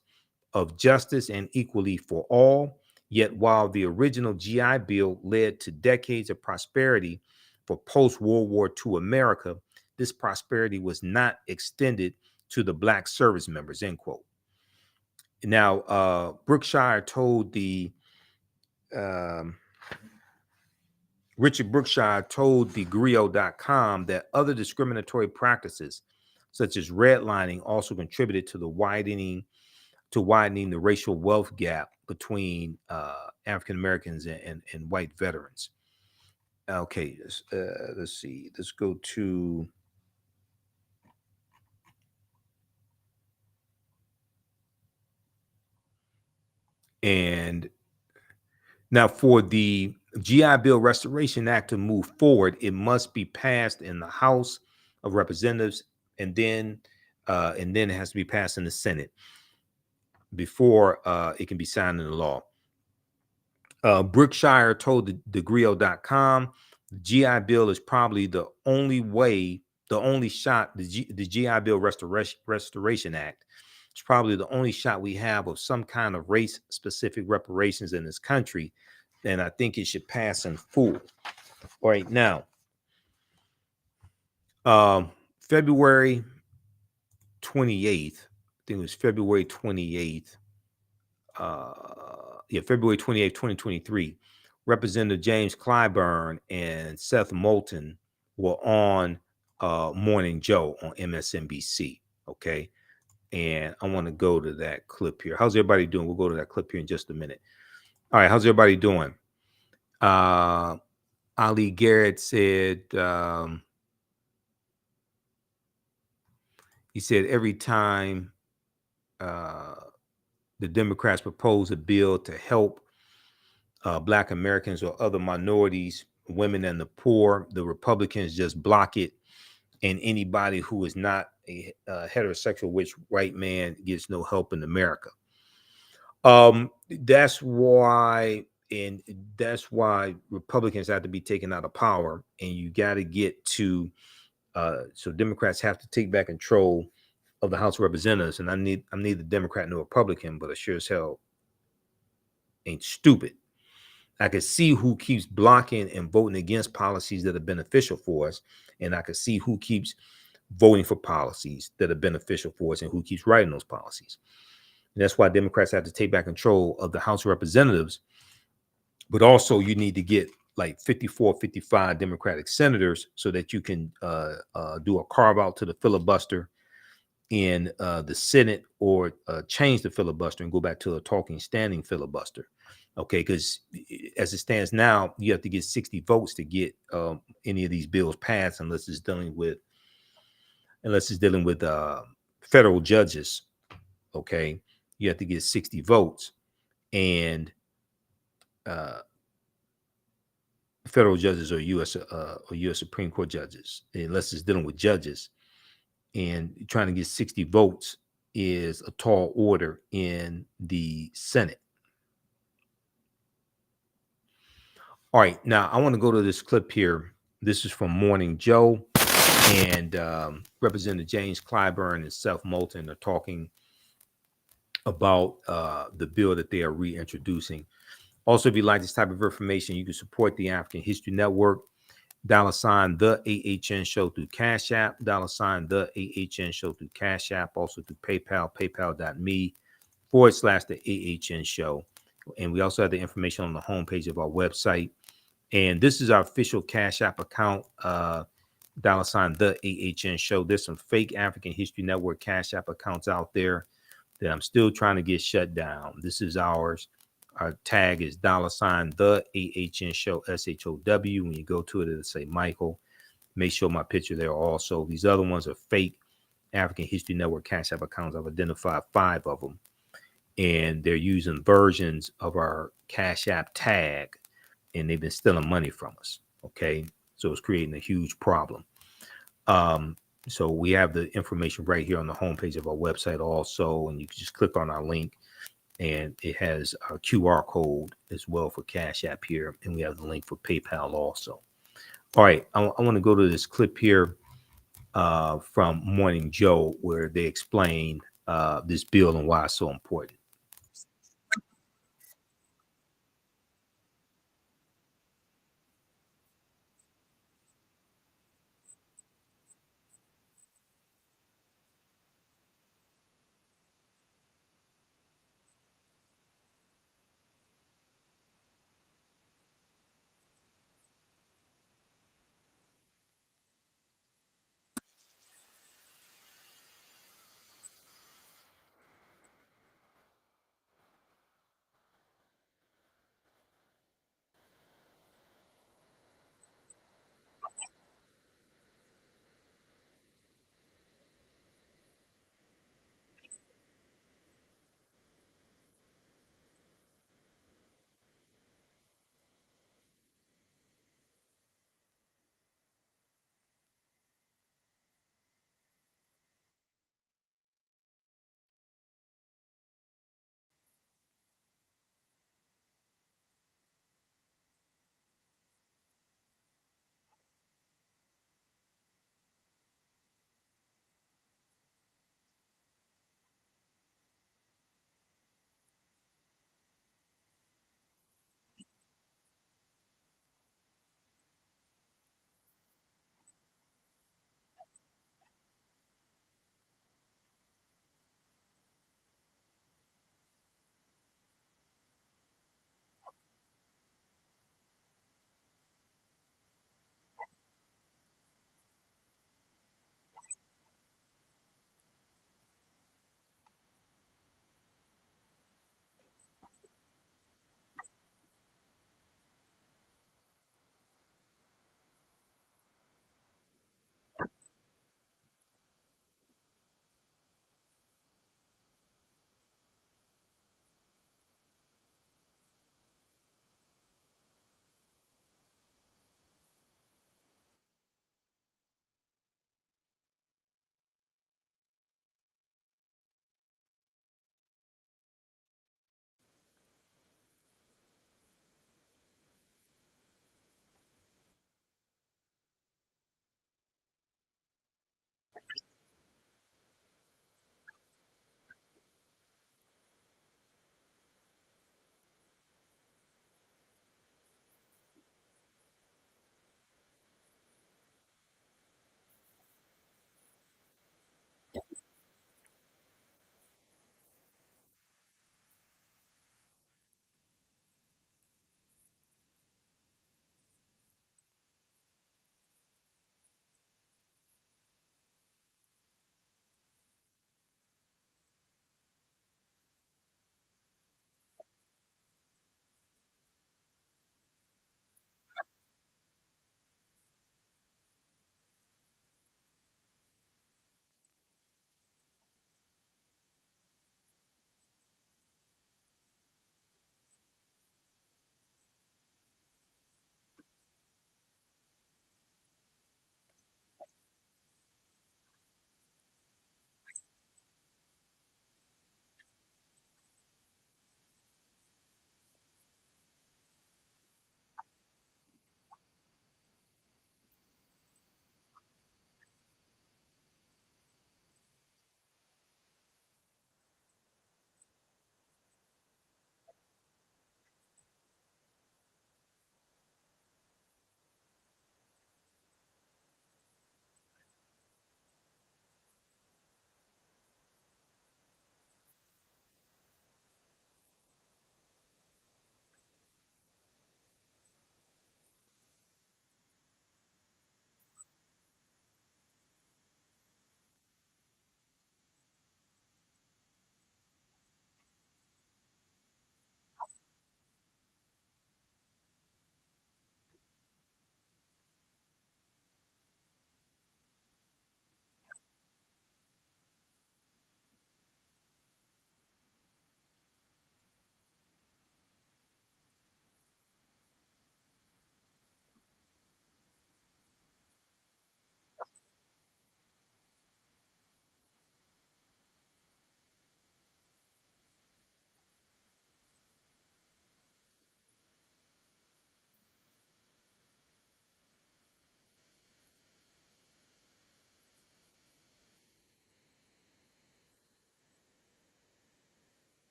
A: of justice and equality for all. Yet while the original GI Bill led to decades of prosperity for post-World War II America, this prosperity was not extended to the black service members, end quote. Now, Richard Brookshire told thegrio.com that other discriminatory practices, such as redlining, also contributed to widening the racial wealth gap between African Americans and white veterans. Okay, let's see. Let's go to And now for the GI Bill Restoration Act to move forward, it must be passed in the House of Representatives, and then it has to be passed in the Senate before it can be signed into law. Brookshire told Degrio.com, the GI Bill is probably the only way, the only shot, the GI Bill Restoration Act is probably the only shot we have of some kind of race-specific reparations in this country, and I think it should pass in full. All right, now, February 28th, I think it was February 28th, February 28th, 2023, Representative James Clyburn and Seth Moulton were on Morning Joe on MSNBC. Okay. And I want to go to that clip here. How's everybody doing? We'll go to that clip here in just a minute. All right. How's everybody doing? Ali Garrett said, he said, every time the Democrats propose a bill to help Black Americans or other minorities, women and the poor, the Republicans just block it. And anybody who is not a heterosexual white man gets no help in America. That's why Republicans have to be taken out of power, and you got to get to so Democrats have to take back control of the House of Representatives. And I'm neither Democrat nor Republican, but I sure as hell ain't stupid. I can see who keeps blocking and voting against policies that are beneficial for us, and I can see who keeps voting for policies that are beneficial for us and who keeps writing those policies. And that's why Democrats have to take back control of the House of Representatives. But also you need to get like 54, 55 Democratic senators so that you can do a carve out to the filibuster in the Senate, or change the filibuster and go back to a talking standing filibuster. Okay, because as it stands now, you have to get 60 votes to get any of these bills passed, unless it's dealing with federal judges. Okay, you have to get 60 votes, and federal judges or U.S. Supreme Court judges, unless it's dealing with judges. And trying to get 60 votes is a tall order in the Senate. All right, now I want to go to this clip here. This is from Morning Joe, and Representative James Clyburn and Seth Moulton are talking about the bill that they are reintroducing. Also, if you like this type of information, you can support the African History Network. $ the AHN Show through Cash App. $ the AHN Show through Cash App. Also through PayPal, paypal.me/the AHN Show. And we also have the information on the homepage of our website. And this is our official Cash App account, $ the AHN Show. There's some fake African History Network Cash App accounts out there that I'm still trying to get shut down. This is ours. Our tag is $ the AHN Show, SHOW. When you go to it, it'll say Michael. Make sure my picture there also. These other ones are fake African History Network Cash App accounts. I've identified 5 of them, and they're using versions of our Cash App tag, and they've been stealing money from us. Okay, so it's creating a huge problem. So we have the information right here on the homepage of our website also, and you can just click on our link, and it has our QR code as well for Cash App here, and we have the link for PayPal also. All right, I want to go to this clip here from Morning Joe, where they explain this bill and why it's so important.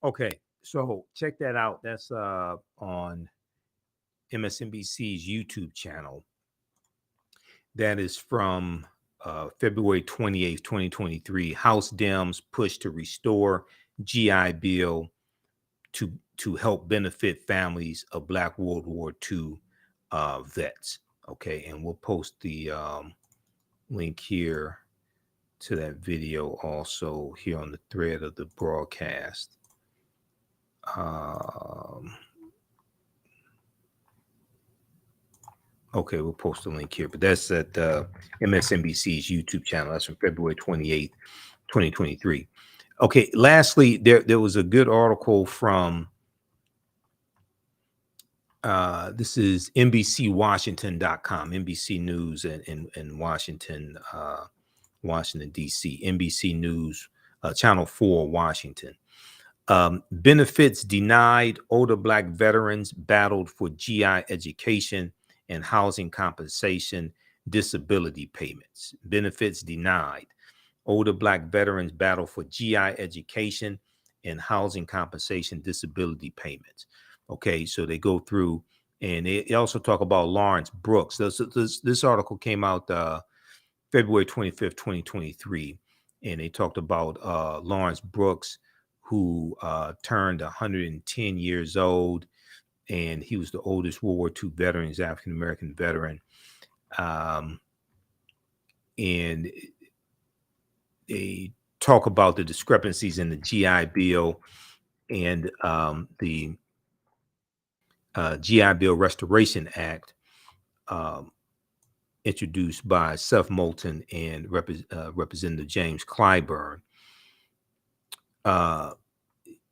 A: Okay, so check that out. That's on MSNBC's YouTube channel. That is from February 28th, 2023. House Dems push to restore GI Bill to help benefit families of Black World War II vets. Okay, and we'll post the link here to that video also here on the thread of the broadcast. Okay, we'll post the link here, but that's at MSNBC's YouTube channel. That's from February 28th, 2023. Okay, lastly, there was a good article from this is NBCWashington.com, NBC News in Washington, Washington, D.C., NBC News, Channel 4, Washington. Benefits denied. Older Black veterans battled for GI education and housing compensation, disability payments. Benefits denied. Older Black veterans battle for GI education and housing compensation, disability payments. Okay, so they go through, and they also talk about Lawrence Brooks. This article came out February 25th, 2023, and they talked about Lawrence Brooks, who turned 110 years old, and he was the oldest World War II veteran. He's African-American veteran. And they talk about the discrepancies in the GI Bill and the GI Bill Restoration Act introduced by Seth Moulton and Representative James Clyburn.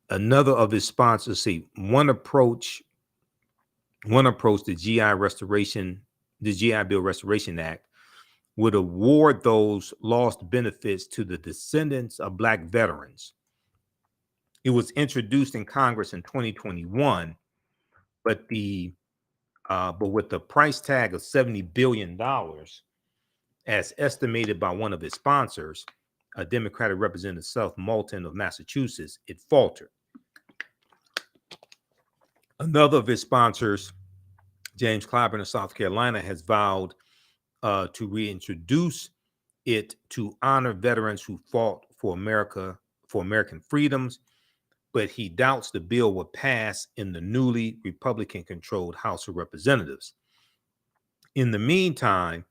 A: Another of his sponsors say one approach, the GI Bill Restoration Act would award those lost benefits to the descendants of Black veterans. It was introduced in Congress in 2021, but with the price tag of $70 billion, as estimated by one of its sponsors, a Democratic Representative Seth Moulton of Massachusetts, it faltered. Another of his sponsors, James Clyburn of South Carolina, has vowed to reintroduce it to honor veterans who fought for American freedoms, but he doubts the bill will pass in the newly Republican-controlled House of Representatives. In the meantime,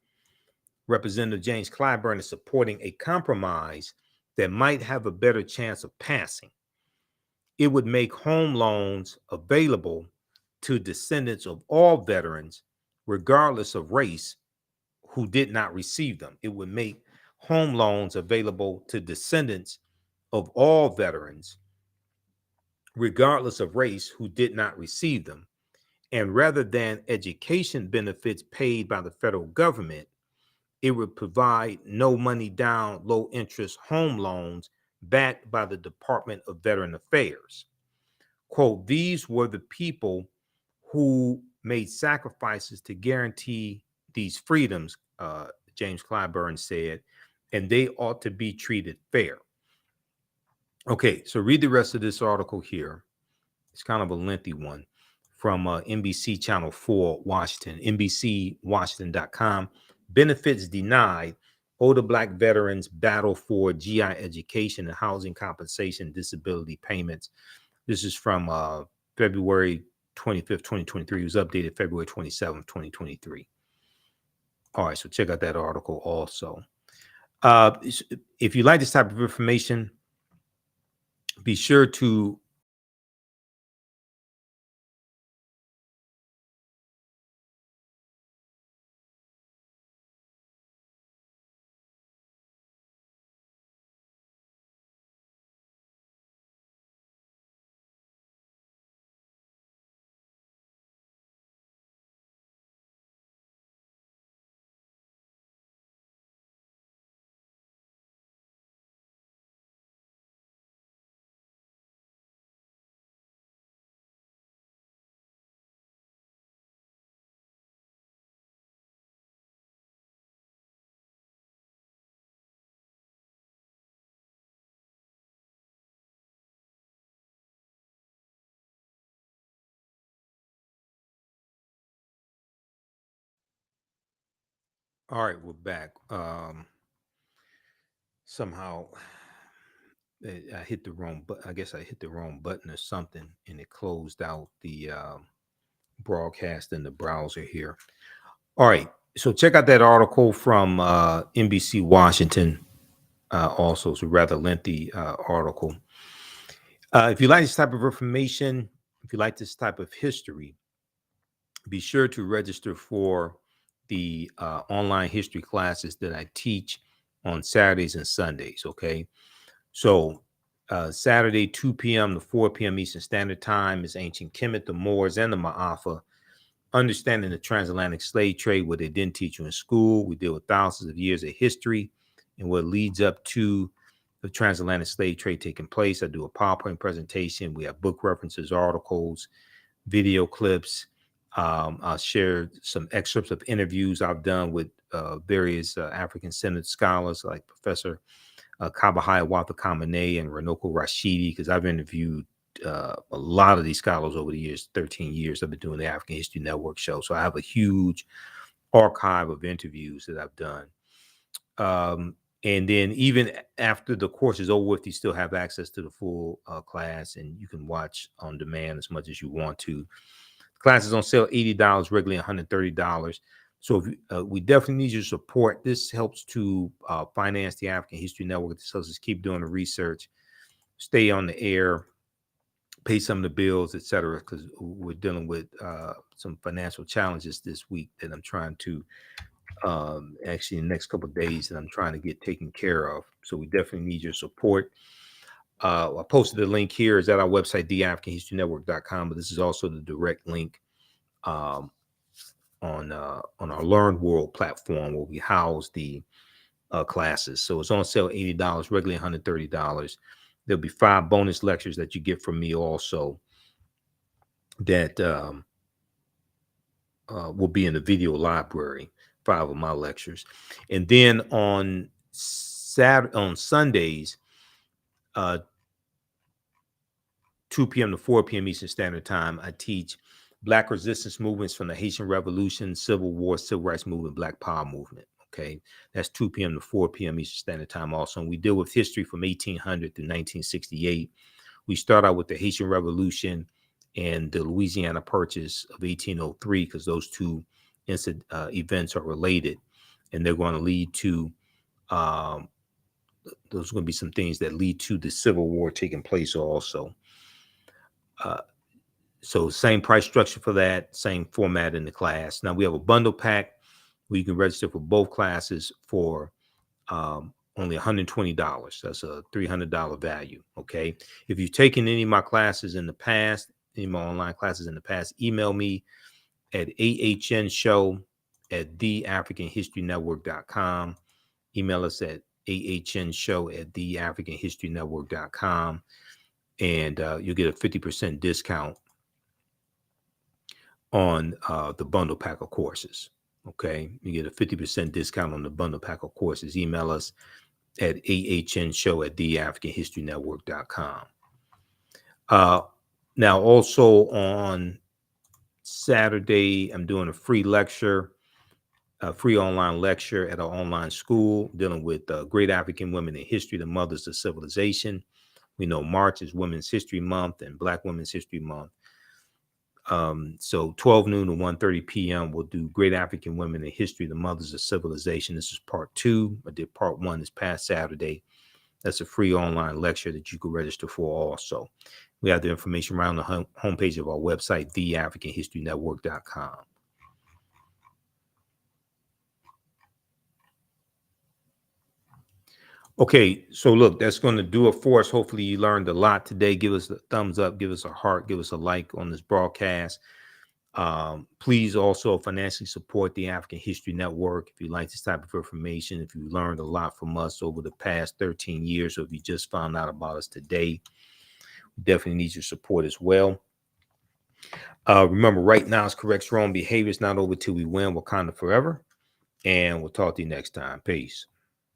A: Representative James Clyburn is supporting a compromise that might have a better chance of passing. It would make home loans available to descendants of all veterans, regardless of race, who did not receive them. It would make home loans available to descendants of all veterans, regardless of race, who did not receive them. And rather than education benefits paid by the federal government, it would provide no money down, low interest home loans backed by the Department of Veteran Affairs. Quote, these were the people who made sacrifices to guarantee these freedoms, James Clyburn said, and they ought to be treated fair. Okay, so read the rest of this article here. It's kind of a lengthy one from NBC Channel 4, Washington, NBCWashington.com. Benefits denied. Older Black veterans battle for GI education and housing compensation, disability payments. This is from February 25th, 2023. It was updated February 27th, 2023. All right, so check out that article also. If you like this type of information, be sure to All right, we're back. Somehow I hit the wrong, but I guess I hit the wrong button or something, and it closed out the broadcast in the browser here. All right, so check out that article from NBC Washington. Also, it's a rather lengthy article. If you like this type of information, if you like this type of history, be sure to register for the online history classes that I teach on Saturdays and Sundays. Okay. So, Saturday, 2 p.m. to 4 p.m. Eastern Standard Time is Ancient Kemet, the Moors, and the Ma'afa. Understanding the transatlantic slave trade, what they didn't teach you in school. We deal with thousands of years of history and what leads up to the transatlantic slave trade taking place. I do a PowerPoint presentation. We have book references, articles, video clips. I'll share some excerpts of interviews I've done with various African-centered scholars like Professor Kabahaya Watakamane and Renoko Rashidi, because I've interviewed a lot of these scholars over the years. 13 years I've been doing the African History Network show, so I have a huge archive of interviews that I've done. And then even after the course is over with, you still have access to the full class, and you can watch on demand as much as you want to. The class is on sale $80, regularly $130. So we definitely need your support. This helps to finance the African History Network. This helps us keep doing the research, stay on the air, pay some of the bills, etc. Because we're dealing with some financial challenges this week that I'm trying to actually in the next couple of days that I'm trying to get taken care of. So we definitely need your support. I posted the link here. Is at our website, TheAHNShow.com, but this is also the direct link on our Learn World platform where we house the classes. So it's on sale $80, regularly $130. There'll be 5 bonus lectures that you get from me also that will be in the video library, 5 of my lectures. And then on Sundays, 2 p.m. to 4 p.m. Eastern Standard Time, I teach Black resistance movements from the Haitian Revolution, Civil War, Civil Rights Movement, Black Power Movement. Okay, that's 2 p.m. to 4 p.m. Eastern Standard Time also. And we deal with history from 1800 to 1968. We start out with the Haitian Revolution and the Louisiana Purchase of 1803, because those two events are related, and they're going to lead to those are going to be some things that lead to the Civil War taking place also. So same price structure for that, same format in the class. Now we have a bundle pack where you can register for both classes for only $120. That's a $300 value. Okay. If you've taken any of my classes in the past, any of my online classes in the past, email me at TheAHNShow@TheAfricanHistoryNetwork.com. Email us at TheAHNShow@TheAfricanHistoryNetwork.com, and you'll get a 50% discount on the bundle pack of courses. Okay, you get a 50% discount on the bundle pack of courses. Email us at AHNShow@TheAfricanHistoryNetwork.com. Now, also on Saturday, I'm doing a free lecture, a free online lecture at our online school dealing with great African women in history, the mothers of civilization. We know March is Women's History Month and Black Women's History Month. So 12 noon to 1:30 p.m. we'll do Great African Women in History, the Mothers of Civilization. This is part 2. I did part 1 this past Saturday. That's a free online lecture that you can register for also. We have the information around the homepage of our website, TheAfricanHistoryNetwork.com. Okay, so look, that's going to do it for us. Hopefully you learned a lot today. Give us a thumbs up, give us a heart, give us a like on this broadcast. Please also financially support the African History Network if you like this type of information, if you learned a lot from us over the past 13 years, or if you just found out about us today. We definitely need your support as well. Remember, right now is correct strong behavior. It's not over till we win. Wakanda forever. And we'll talk to you next time. Peace.